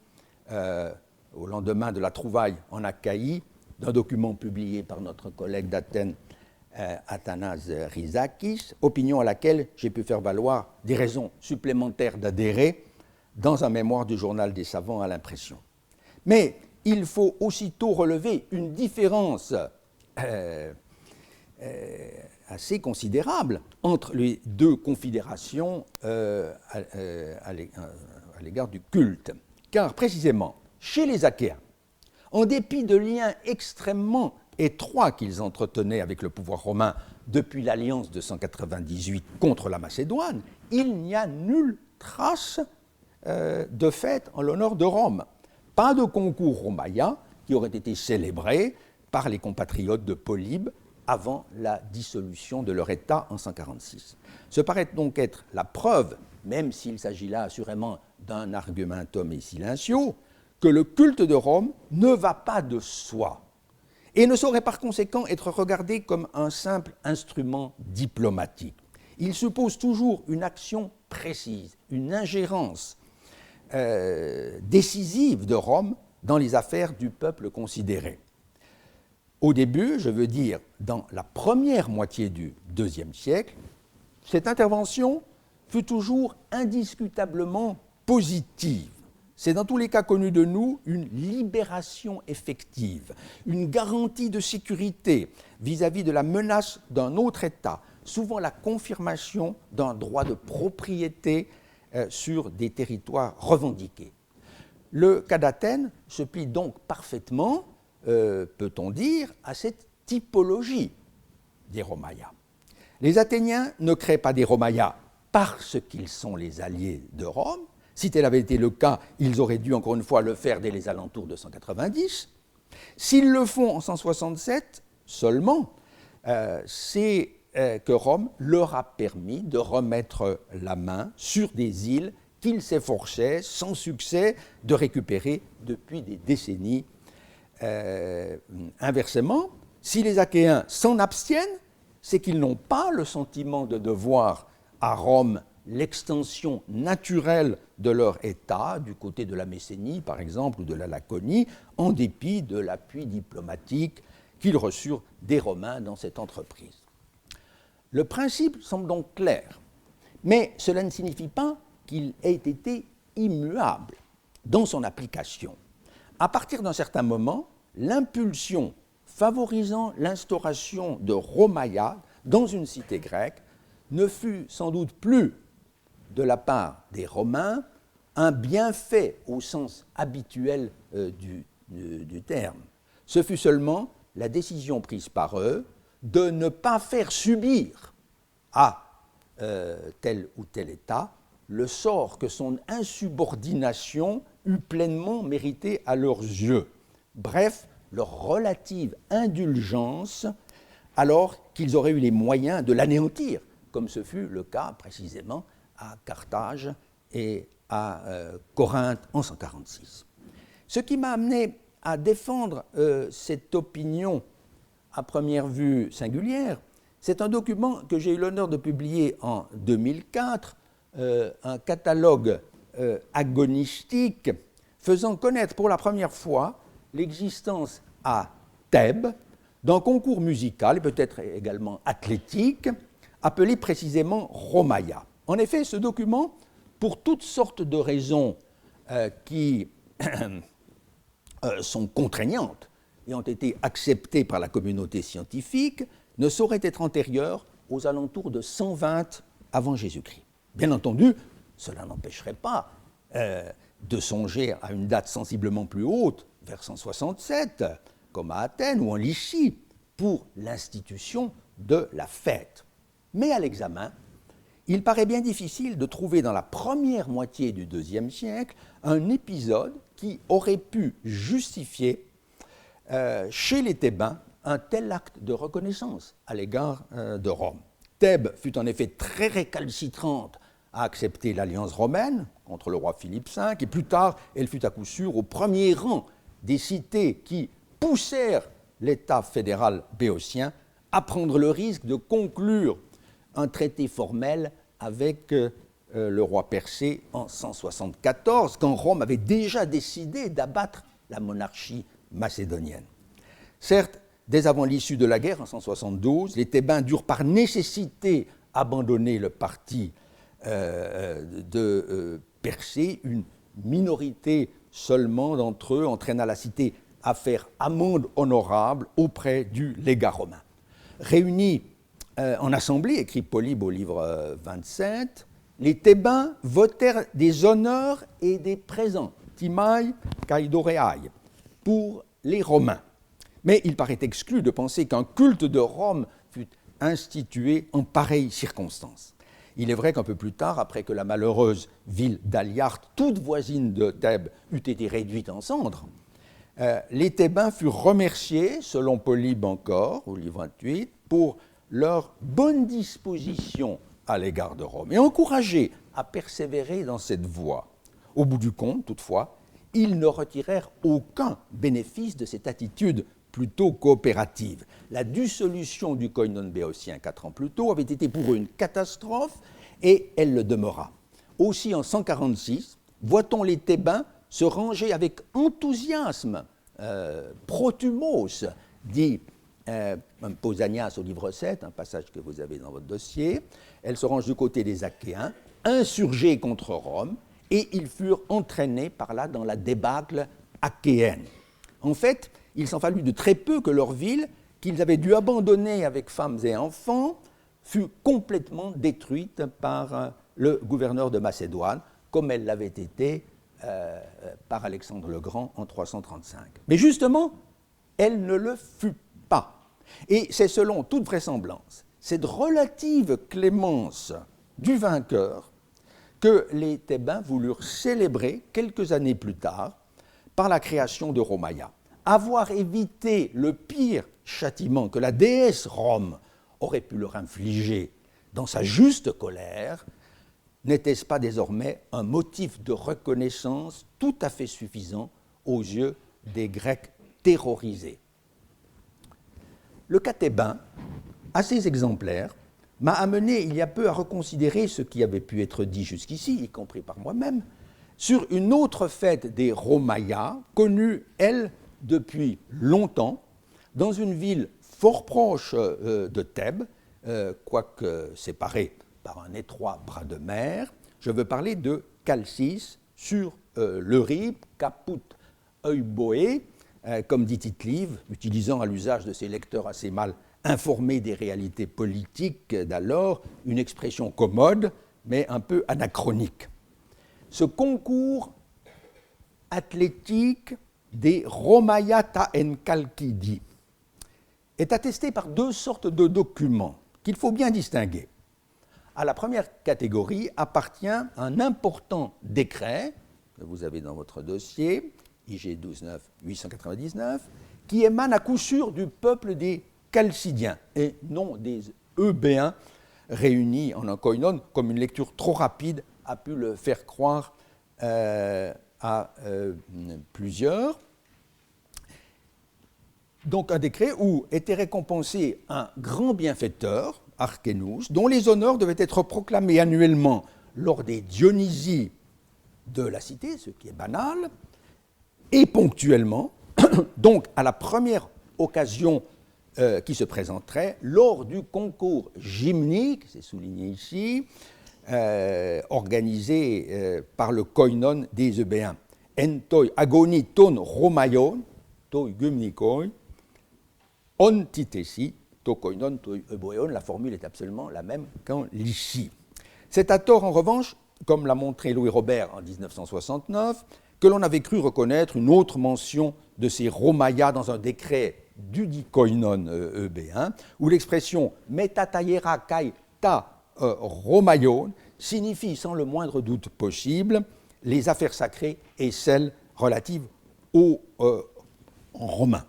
au lendemain de la trouvaille en Achaïe, d'un document publié par notre collègue d'Athènes, Athanase Rhizakis, opinion à laquelle j'ai pu faire valoir des raisons supplémentaires d'adhérer dans un mémoire du journal des savants à l'impression. Mais il faut aussitôt relever une différence assez considérable entre les deux confédérations à l'égard du culte. Car précisément, chez les Achéens, en dépit de liens extrêmement étroits qu'ils entretenaient avec le pouvoir romain depuis l'alliance de 198 contre la Macédoine, il n'y a nulle trace de fête en l'honneur de Rome. Pas de concours romaïen qui aurait été célébré par les compatriotes de Polybe avant la dissolution de leur État en 146. Ce paraît donc être la preuve, même s'il s'agit là assurément d'un argumentum et silencio, que le culte de Rome ne va pas de soi et ne saurait par conséquent être regardé comme un simple instrument diplomatique. Il suppose toujours une action précise, une ingérence décisive de Rome dans les affaires du peuple considéré. Au début, je veux dire dans la première moitié du IIe siècle, cette intervention fut toujours indiscutablement positive. C'est dans tous les cas connu de nous une libération effective, une garantie de sécurité vis-à-vis de la menace d'un autre État, souvent la confirmation d'un droit de propriété sur des territoires revendiqués. Le cas d'Athènes se plie donc parfaitement, peut-on dire, à cette typologie des Romaïas. Les Athéniens ne créent pas des Romaïas parce qu'ils sont les alliés de Rome. Si tel avait été le cas, ils auraient dû encore une fois le faire dès les alentours de 190. S'ils le font en 167 seulement, c'est que Rome leur a permis de remettre la main sur des îles qu'ils s'efforçaient sans succès de récupérer depuis des décennies. Inversement, si les Achéens s'en abstiennent, c'est qu'ils n'ont pas le sentiment de devoir à Rome l'extension naturelle de leur État, du côté de la Messénie par exemple, ou de la Laconie, en dépit de l'appui diplomatique qu'ils reçurent des Romains dans cette entreprise. Le principe semble donc clair, mais cela ne signifie pas qu'il ait été immuable dans son application. À partir d'un certain moment, l'impulsion favorisant l'instauration de Romaïa dans une cité grecque ne fut sans doute plus, de la part des Romains, un bienfait au sens habituel du terme. Ce fut seulement la décision prise par eux de ne pas faire subir à tel ou tel État le sort que son insubordination eût pleinement mérité à leurs yeux. Bref, leur relative indulgence alors qu'ils auraient eu les moyens de l'anéantir, comme ce fut le cas précisément à Carthage et à Corinthe en 146. Ce qui m'a amené à défendre cette opinion à première vue singulière, c'est un document que j'ai eu l'honneur de publier en 2004, un catalogue agonistique faisant connaître pour la première fois l'existence à Thèbes d'un concours musical et peut-être également athlétique appelé précisément Romaïa. En effet, ce document, pour toutes sortes de raisons qui sont contraignantes et ont été acceptées par la communauté scientifique, ne saurait être antérieur aux alentours de 120 avant Jésus-Christ. Bien entendu, cela n'empêcherait pas de songer à une date sensiblement plus haute, vers 167, comme à Athènes ou en Lycie, pour l'institution de la fête. Mais à l'examen, il paraît bien difficile de trouver dans la première moitié du IIe siècle un épisode qui aurait pu justifier chez les Thébains un tel acte de reconnaissance à l'égard de Rome. Thèbes fut en effet très récalcitrante à accepter l'alliance romaine contre le roi Philippe V, et plus tard, elle fut à coup sûr au premier rang des cités qui poussèrent l'État fédéral béotien à prendre le risque de conclure un traité formel avec le roi Persée en 174, quand Rome avait déjà décidé d'abattre la monarchie macédonienne. Certes, dès avant l'issue de la guerre, en 172, les Thébains durent par nécessité abandonner le parti de Persée. Une minorité seulement d'entre eux entraîna la cité à faire amende honorable auprès du légat romain. Réunis en assemblée, écrit Polybe au livre 27, les Thébains votèrent des honneurs et des présents, timai kaidoreai, pour les Romains. Mais il paraît exclu de penser qu'un culte de Rome fut institué en pareille circonstance. Il est vrai qu'un peu plus tard, après que la malheureuse ville d'Aliart, toute voisine de Thèbes, eût été réduite en cendres, les Thébains furent remerciés, selon Polybe encore, au livre 28, pour leur bonne disposition à l'égard de Rome et encouragés à persévérer dans cette voie. Au bout du compte, toutefois, ils ne retirèrent aucun bénéfice de cette attitude plutôt coopérative. La dissolution du koinon béotien 4 ans plus tôt avait été pour eux une catastrophe et elle le demeura. Aussi en 146, voit-on les Thébains se ranger avec enthousiasme, protumos, dit Pausanias au livre 7, un passage que vous avez dans votre dossier. Elles se rangent du côté des Achéens, insurgés contre Rome, et ils furent entraînés par là dans la débâcle achéenne. En fait, il s'en fallut de très peu que leur ville, qu'ils avaient dû abandonner avec femmes et enfants, fut complètement détruite par le gouverneur de Macédoine, comme elle l'avait été par Alexandre le Grand en 335. Mais justement, elle ne le fut pas. Et c'est selon toute vraisemblance cette relative clémence du vainqueur que les Thébains voulurent célébrer quelques années plus tard par la création de Romaïa. Avoir évité le pire châtiment que la déesse Rome aurait pu leur infliger dans sa juste colère, n'était-ce pas désormais un motif de reconnaissance tout à fait suffisant aux yeux des Grecs terrorisés? Le cas thébain, assez exemplaire, m'a amené il y a peu à reconsidérer ce qui avait pu être dit jusqu'ici, y compris par moi-même, sur une autre fête des Romaïas, connue, elle, depuis longtemps, dans une ville fort proche de Thèbes, quoique séparée par un étroit bras de mer. Je veux parler de Chalcis, sur l'Euripe, Caput Euboé, comme dit Tite-Live, utilisant à l'usage de ses lecteurs assez mal informés des réalités politiques d'alors, une expression commode, mais un peu anachronique. Ce concours athlétique des Romaïata en Chalkidie est attesté par deux sortes de documents qu'il faut bien distinguer. À la première catégorie appartient un important décret que vous avez dans votre dossier, IG 12-9-899, qui émane à coup sûr du peuple des Chalcidiens et non des Eubéens réunis en un koinon, comme une lecture trop rapide a pu le faire croire à plusieurs. Donc un décret où était récompensé un grand bienfaiteur, Archénous, dont les honneurs devaient être proclamés annuellement lors des Dionysies de la cité, ce qui est banal, et ponctuellement, donc à la première occasion qui se présenterait lors du concours gymnique, c'est souligné ici, organisé par le koinon des Eubéens. En toi agoni ton Romaion, toi gymnikoi, on titesi, to koinon, to euboeon. La formule est absolument la même qu'en Lycie. C'est à tort, en revanche, comme l'a montré Louis Robert en 1969, que l'on avait cru reconnaître une autre mention de ces Romaïas dans un décret du dit koinon eubéen, où l'expression metataiera kai ta Romaion signifie sans le moindre doute possible les affaires sacrées et celles relatives aux Romains.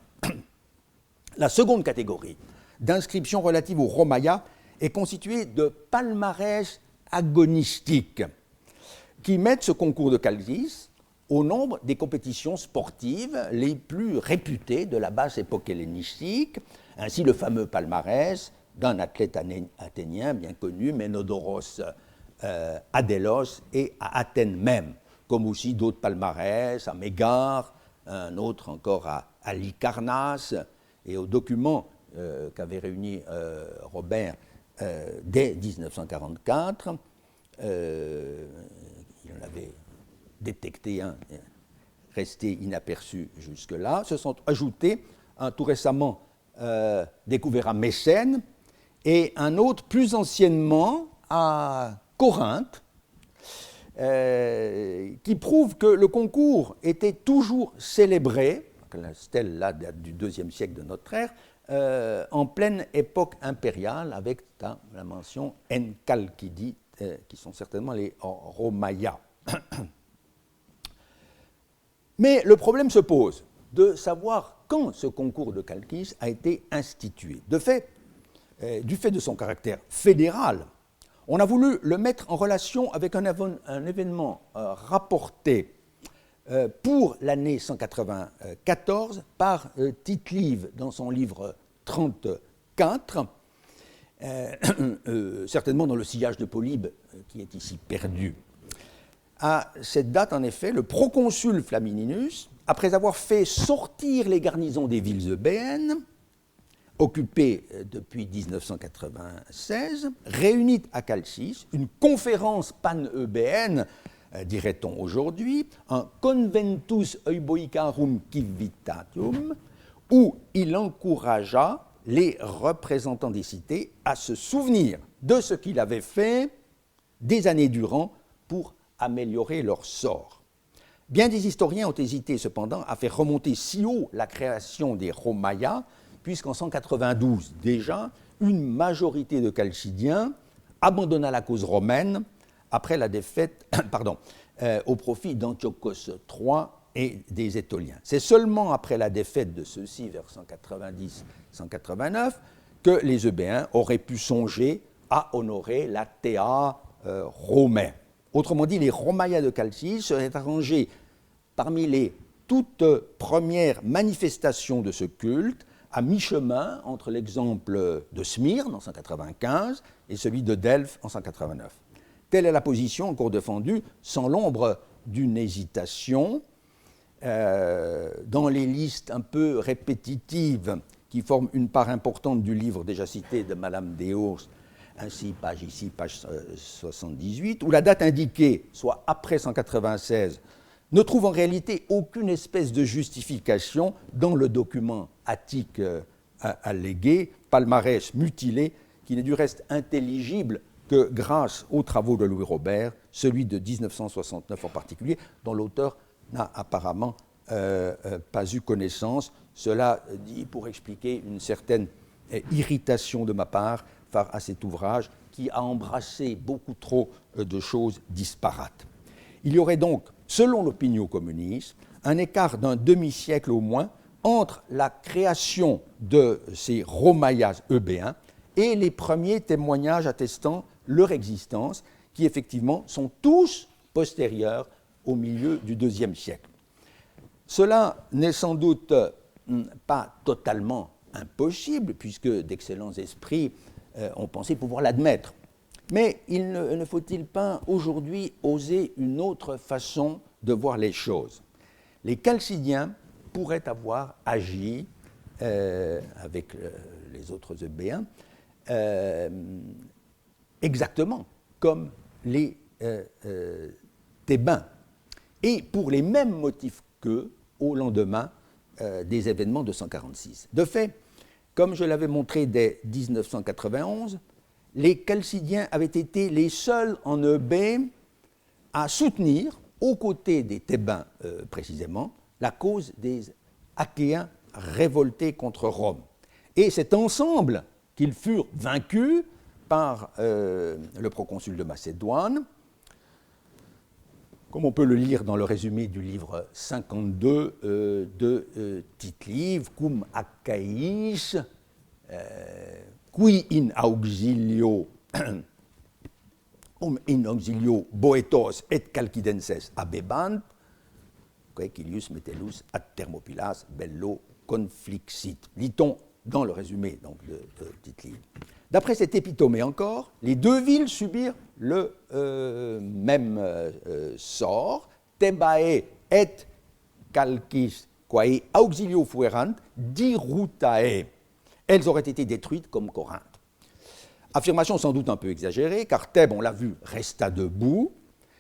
La seconde catégorie d'inscriptions relatives aux Romaïas est constituée de palmarès agonistiques qui mettent ce concours de Chalcis au nombre des compétitions sportives les plus réputées de la basse époque hellénistique, ainsi le fameux palmarès d'un athlète athénien bien connu, Ménodoros Adélos, et à Athènes même, comme aussi d'autres palmarès à Mégare, un autre encore à Lycarnasse, et aux documents qu'avait réunis Robert dès 1944, il en avait détecté un, resté inaperçu jusque-là, se sont ajoutés un tout récemment découvert à Mécène et un autre plus anciennement à Corinthe, qui prouve que le concours était toujours célébré, la stèle là date du IIe siècle de notre ère, en pleine époque impériale, avec la mention Encalchidi, qui sont certainement les Romayas. Mais le problème se pose de savoir quand ce concours de Chalkis a été institué. Du fait de son caractère fédéral, on a voulu le mettre en relation avec un événement rapporté pour l'année 194 par Tite-Live dans son livre 34, certainement dans le sillage de Polybe qui est ici perdu. À cette date, en effet, le proconsul Flamininus, après avoir fait sortir les garnisons des villes eubéennes, occupées depuis 1996, réunit à Chalcis une conférence pan-eubéenne, dirait-on aujourd'hui, un Conventus Euboicarum Civitatum, où il encouragea les représentants des cités à se souvenir de ce qu'il avait fait des années durant pour améliorer leur sort. Bien des historiens ont hésité cependant à faire remonter si haut la création des Romayas, puisqu'en 192 déjà, une majorité de Chalcidiens abandonna la cause romaine après la défaite au profit d'Antiochos III et des Étoliens. C'est seulement après la défaite de ceux-ci vers 190-189 que les Eubéens auraient pu songer à honorer la Théa romaine. Autrement dit, les Romayas de Chalcis seraient arrangés parmi les toutes premières manifestations de ce culte à mi-chemin entre l'exemple de Smyrne en 195 et celui de Delphes en 189. Telle est la position encore défendue, sans l'ombre d'une hésitation, dans les listes un peu répétitives qui forment une part importante du livre déjà cité de Madame Dehaus, ainsi page 78, où la date indiquée, soit après 196, ne trouve en réalité aucune espèce de justification dans le document attique allégué, palmarès mutilé, qui n'est du reste intelligible que grâce aux travaux de Louis Robert, celui de 1969 en particulier, dont l'auteur n'a apparemment pas eu connaissance. Cela dit pour expliquer une certaine irritation de ma part face à cet ouvrage qui a embrassé beaucoup trop de choses disparates. Il y aurait donc, selon l'opinion communiste, un écart d'un demi-siècle au moins entre la création de ces Romayas eubéens et les premiers témoignages attestant leur existence, qui effectivement sont tous postérieurs au milieu du IIe siècle. Cela n'est sans doute pas totalement impossible, puisque d'excellents esprits ont pensé pouvoir l'admettre. Mais ne faut-il pas aujourd'hui oser une autre façon de voir les choses? Les Chalcidiens pourraient avoir agi avec les autres Eubéens exactement comme les Thébains, et pour les mêmes motifs qu'eux au lendemain des événements de 146. De fait, comme je l'avais montré dès 1991, les Chalcidiens avaient été les seuls en Eubée à soutenir, aux côtés des Thébains précisément, la cause des Achéens révoltés contre Rome. Et c'est ensemble qu'ils furent vaincus par le proconsul de Macédoine, comme on peut le lire dans le résumé du livre 52 de Tite-Live, cum Achaeis, qui in auxilio Boetos et Chalcidenses abebant, quaequilius metellus ad Thermopylas bello conflixit. Lit-on dans le résumé donc, de Tite-Live. D'après cet épitomée encore, les deux villes subirent le même sort. Thebae et Chalcis, quae auxilio fuerant, dirutae. Elles auraient été détruites comme Corinthe. Affirmation sans doute un peu exagérée, car Thèbes, on l'a vu, resta debout.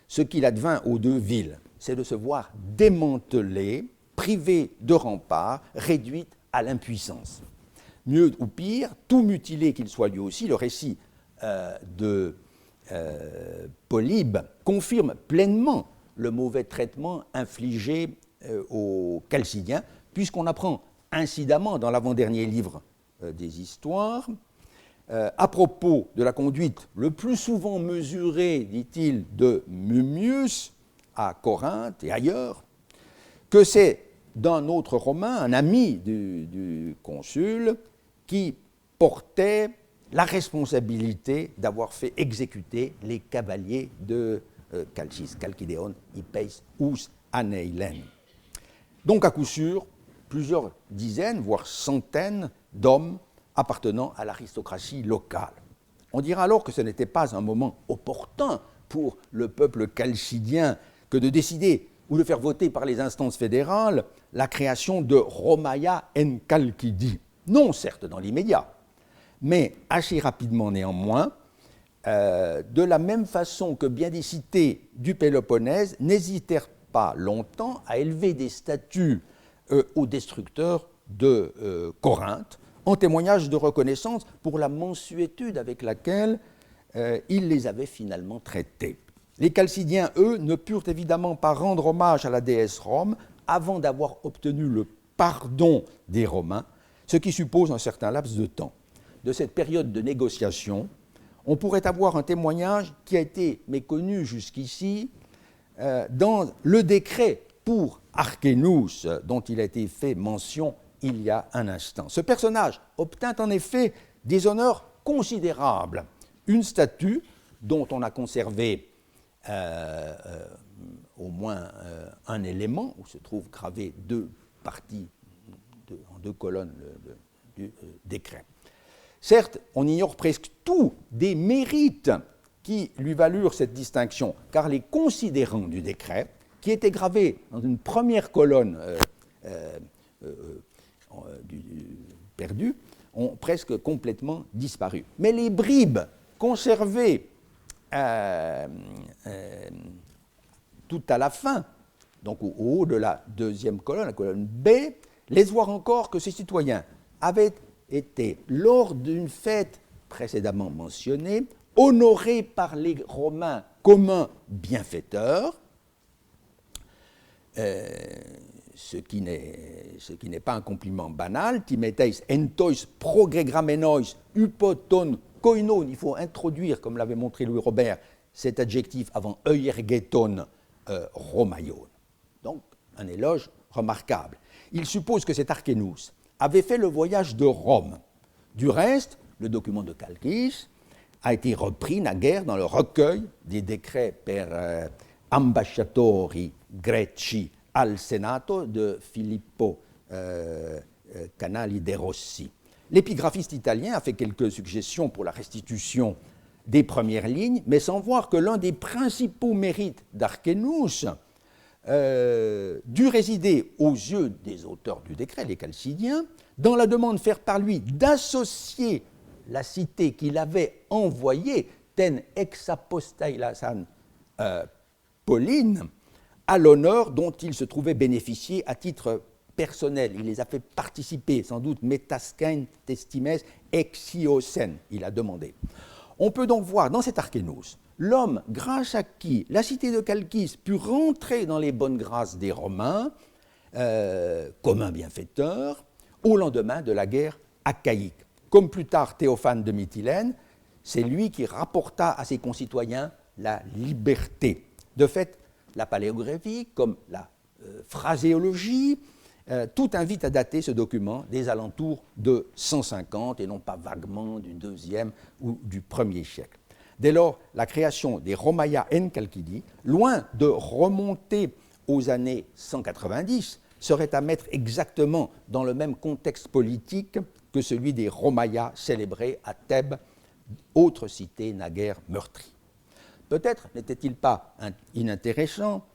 Ce qu'il advint aux deux villes, c'est de se voir démantelées, privées de remparts, réduites à l'impuissance. Mieux ou pire, tout mutilé qu'il soit lui aussi, le récit de Polybe confirme pleinement le mauvais traitement infligé aux Chalcidiens, puisqu'on apprend incidemment dans l'avant-dernier livre des histoires, à propos de la conduite le plus souvent mesurée, dit-il, de Mummius à Corinthe et ailleurs, que c'est d'un autre Romain, un ami du consul, qui portait la responsabilité d'avoir fait exécuter les cavaliers de Chalcis, Chalkidéon, Hypeis, Ous, Aneilen. Donc à coup sûr, plusieurs dizaines, voire centaines d'hommes appartenant à l'aristocratie locale. On dira alors que ce n'était pas un moment opportun pour le peuple chalcidien que de décider ou de faire voter par les instances fédérales la création de Romaia en Chalkidie. Non, certes, dans l'immédiat, mais assez rapidement néanmoins, de la même façon que bien des cités du Péloponnèse n'hésitèrent pas longtemps à élever des statues aux destructeurs de Corinthe, en témoignage de reconnaissance pour la mansuétude avec laquelle ils les avaient finalement traités. Les Chalcidiens, eux, ne purent évidemment pas rendre hommage à la déesse Rome avant d'avoir obtenu le pardon des Romains, ce qui suppose un certain laps de temps. De cette période de négociation, on pourrait avoir un témoignage qui a été méconnu jusqu'ici dans le décret pour Archénous, dont il a été fait mention il y a un instant. Ce personnage obtint en effet des honneurs considérables. Une statue dont on a conservé au moins un élément, où se trouvent gravées deux parties, en deux colonnes du décret. Certes, on ignore presque tout des mérites qui lui valurent cette distinction, car les considérants du décret, qui étaient gravés dans une première colonne perdue, ont presque complètement disparu. Mais les bribes conservées tout à la fin, donc au haut de la deuxième colonne, la colonne B, laissent voir encore que ces citoyens avaient été, lors d'une fête précédemment mentionnée, honorés par les Romains comme un bienfaiteur, ce qui n'est pas un compliment banal. Timeteis entois progregramenois upoton koinon. Il faut introduire, comme l'avait montré Louis Robert, cet adjectif avant euergeton romaion. Donc, un éloge remarquable. Il suppose que cet Archénous avait fait le voyage de Rome. Du reste, le document de Chalcis a été repris naguère dans le recueil des décrets per ambasciatori greci al Senato de Filippo Canali de Rossi. L'épigraphiste italien a fait quelques suggestions pour la restitution des premières lignes, mais sans voir que l'un des principaux mérites d'Archénous dut résider aux yeux des auteurs du décret, les Chalcidiens, dans la demande faite par lui d'associer la cité qu'il avait envoyée, ten exapostailasan Pauline, à l'honneur dont il se trouvait bénéficier à titre personnel. Il les a fait participer, sans doute, metaskein testimes exiosen, il a demandé. On peut donc voir dans cet Archénous l'homme grâce à qui la cité de Chalcis put rentrer dans les bonnes grâces des Romains comme un bienfaiteur au lendemain de la guerre achaïque. Comme plus tard Théophane de Mytilène, c'est lui qui rapporta à ses concitoyens la liberté. De fait, la paléographie, comme la phraséologie, tout invite à dater ce document des alentours de 150 et non pas vaguement du deuxième ou du premier siècle. Dès lors, la création des Romaia en Chalkidie, loin de remonter aux années 190, serait à mettre exactement dans le même contexte politique que celui des Romaia célébrés à Thèbes, autre cité naguère meurtrie. Peut-être n'était-il pas inintéressant,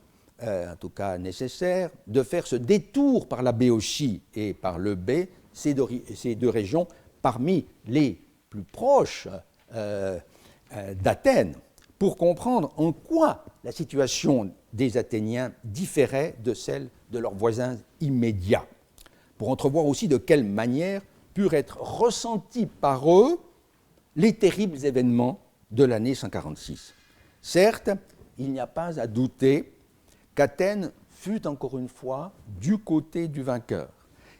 en tout cas nécessaire, de faire ce détour par la Béotie et par le B, ces deux régions parmi les plus proches d'Athènes, pour comprendre en quoi la situation des Athéniens différait de celle de leurs voisins immédiats, pour entrevoir aussi de quelle manière purent être ressentis par eux les terribles événements de l'année 146. Certes, il n'y a pas à douter qu'Athènes fut encore une fois du côté du vainqueur.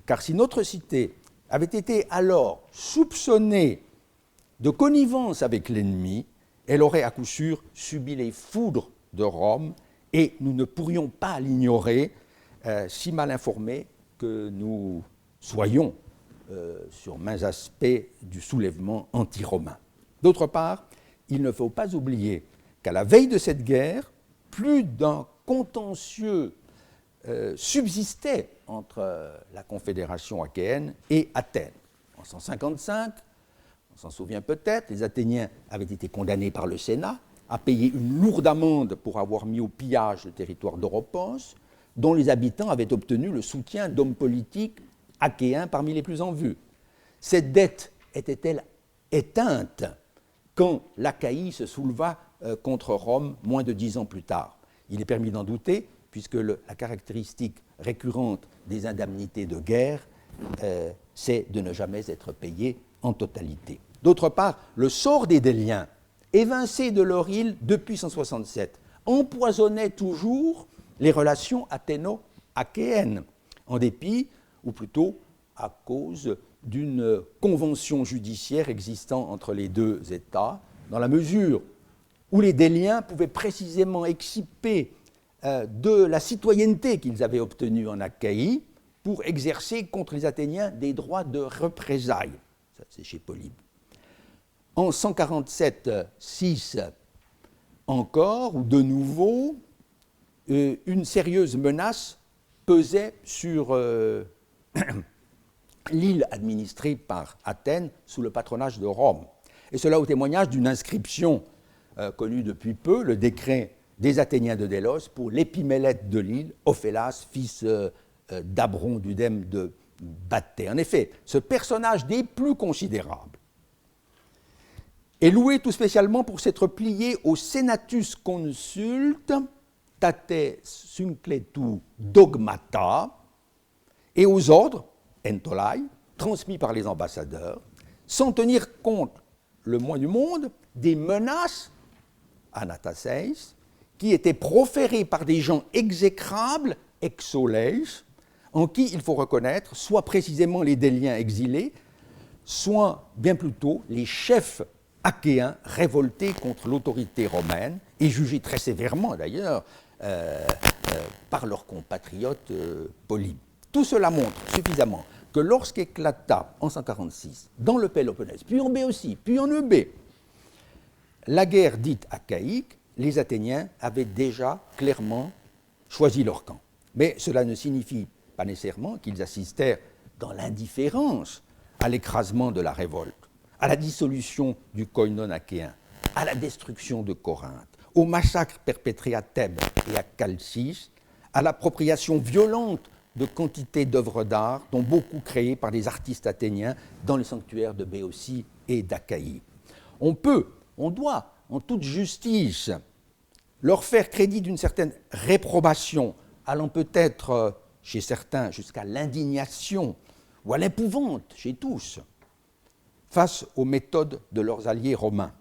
Car si notre cité avait été alors soupçonnée de connivence avec l'ennemi, elle aurait à coup sûr subi les foudres de Rome et nous ne pourrions pas l'ignorer, si mal informés que nous soyons sur maints aspects du soulèvement anti-romain. D'autre part, il ne faut pas oublier qu'à la veille de cette guerre, plus d'un contentieux subsistait entre la Confédération achéenne et Athènes. En 155, on s'en souvient peut-être, les Athéniens avaient été condamnés par le Sénat à payer une lourde amende pour avoir mis au pillage le territoire d'Oropos, dont les habitants avaient obtenu le soutien d'hommes politiques achéens parmi les plus en vue. Cette dette était-elle éteinte quand l'Achaïe se souleva contre Rome moins de 10 ans plus tard? Il est permis d'en douter, puisque la caractéristique récurrente des indemnités de guerre, c'est de ne jamais être payé en totalité. D'autre part, le sort des Déliens, évincés de leur île depuis 167, empoisonnait toujours les relations athéno-achéennes, en dépit, ou plutôt à cause d'une convention judiciaire existant entre les deux États, dans la mesure où les Déliens pouvaient précisément exciper de la citoyenneté qu'ils avaient obtenue en Achaïe pour exercer contre les Athéniens des droits de représailles. Ça, c'est chez Polybe. En 147-6 encore, ou de nouveau, une sérieuse menace pesait sur l'île administrée par Athènes sous le patronage de Rome. Et cela au témoignage d'une inscription connue depuis peu, le décret des Athéniens de Délos pour l'épimélète de l'île, Ophélas, fils d'Abron d'Udème de Bathée. En effet, ce personnage des plus considérables est loué tout spécialement pour s'être plié au Senatus Consult Tate Syncletu Dogmata et aux ordres, entolai, transmis par les ambassadeurs, sans tenir compte, le moins du monde, des menaces, anataseis, qui étaient proférées par des gens exécrables, exoleis, en qui, il faut reconnaître, soit précisément les Déliens exilés, soit bien plutôt les chefs achéens révoltés contre l'autorité romaine et jugés très sévèrement d'ailleurs par leurs compatriotes Polybe. Tout cela montre suffisamment que lorsqu'éclata en 146 dans le Péloponnèse, puis en Béotie, puis en Eubée, la guerre dite achaïque, les Athéniens avaient déjà clairement choisi leur camp. Mais cela ne signifie pas nécessairement qu'ils assistèrent dans l'indifférence à l'écrasement de la révolte, à la dissolution du koinon achéen, à la destruction de Corinthe, au massacre perpétré à Thèbes et à Chalcis, à l'appropriation violente de quantités d'œuvres d'art, dont beaucoup créées par des artistes athéniens dans les sanctuaires de Béotie et d'Achaïe. On doit, en toute justice, leur faire crédit d'une certaine réprobation, allant peut-être chez certains jusqu'à l'indignation ou à l'épouvante chez tous, face aux méthodes de leurs alliés romains.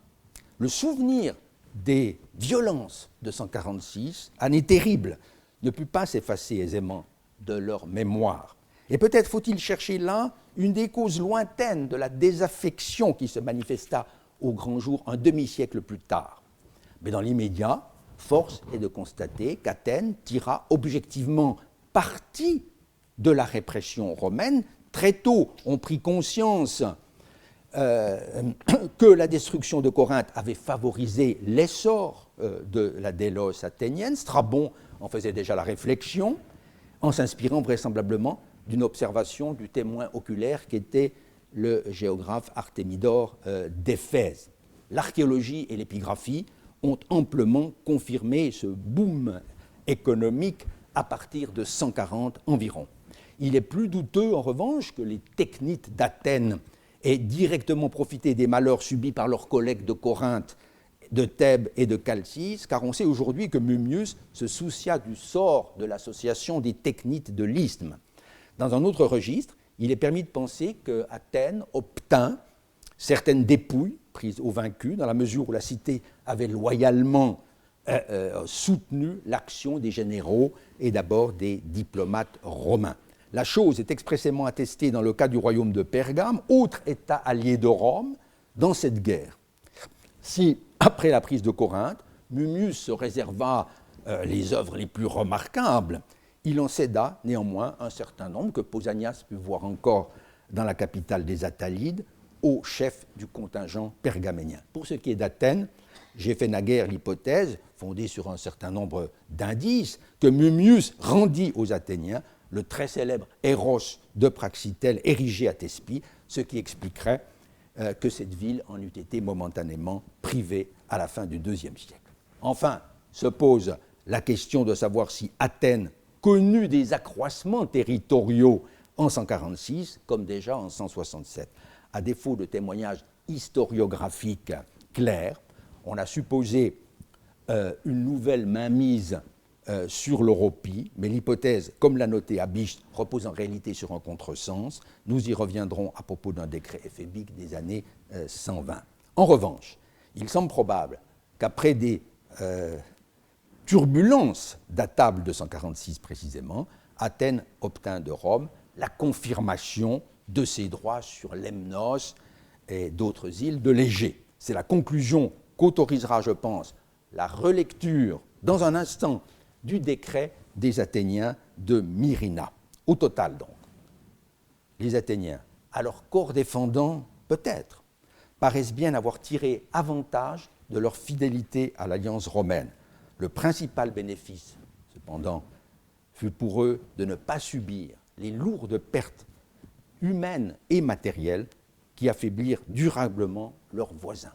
Le souvenir des violences de 146, année terrible, ne put pas s'effacer aisément de leur mémoire. Et peut-être faut-il chercher là une des causes lointaines de la désaffection qui se manifesta au grand jour un demi-siècle plus tard. Mais dans l'immédiat, force est de constater qu'Athènes tira objectivement parti de la répression romaine. Très tôt, on prit conscience que la destruction de Corinthe avait favorisé l'essor de la délos athénienne. Strabon en faisait déjà la réflexion, en s'inspirant vraisemblablement d'une observation du témoin oculaire qu'était le géographe Artémidore d'Éphèse. L'archéologie et l'épigraphie ont amplement confirmé ce boom économique à partir de 140 environ. Il est plus douteux, en revanche, que les technites d'Athènes aient directement profité des malheurs subis par leurs collègues de Corinthe, de Thèbes et de Chalcis, car on sait aujourd'hui que Mummius se soucia du sort de l'association des technites de l'isthme. Dans un autre registre, il est permis de penser qu'Athènes obtint certaines dépouilles prises aux vaincus, dans la mesure où la cité avait loyalement soutenu l'action des généraux et d'abord des diplomates romains. La chose est expressément attestée dans le cas du royaume de Pergame, autre État allié de Rome, dans cette guerre. Si, après la prise de Corinthe, Mummius se réserva les œuvres les plus remarquables, il en céda néanmoins un certain nombre que Pausanias put voir encore dans la capitale des Attalides, au chef du contingent pergaménien. Pour ce qui est d'Athènes, j'ai fait naguère l'hypothèse, fondée sur un certain nombre d'indices, que Mummius rendit aux Athéniens le très célèbre Héros de Praxitèle érigé à Thespie, ce qui expliquerait que cette ville en eût été momentanément privée à la fin du IIe siècle. Enfin, se pose la question de savoir si Athènes connut des accroissements territoriaux en 146, comme déjà en 167. À défaut de témoignages historiographiques clairs, on a supposé une nouvelle mainmise sur l'Europie, mais l'hypothèse, comme l'a noté Habicht, repose en réalité sur un contresens. Nous y reviendrons à propos d'un décret éphébique des années 120. En revanche, il semble probable qu'après des turbulences datables de 146 précisément, Athènes obtint de Rome la confirmation de ses droits sur Lemnos et d'autres îles de l'Égée. C'est la conclusion qu'autorisera, je pense, la relecture dans un instant du décret des Athéniens de Myrina. Au total, donc, les Athéniens, à leur corps défendant, peut-être, paraissent bien avoir tiré avantage de leur fidélité à l'alliance romaine. Le principal bénéfice, cependant, fut pour eux de ne pas subir les lourdes pertes humaines et matérielles qui affaiblirent durablement leurs voisins.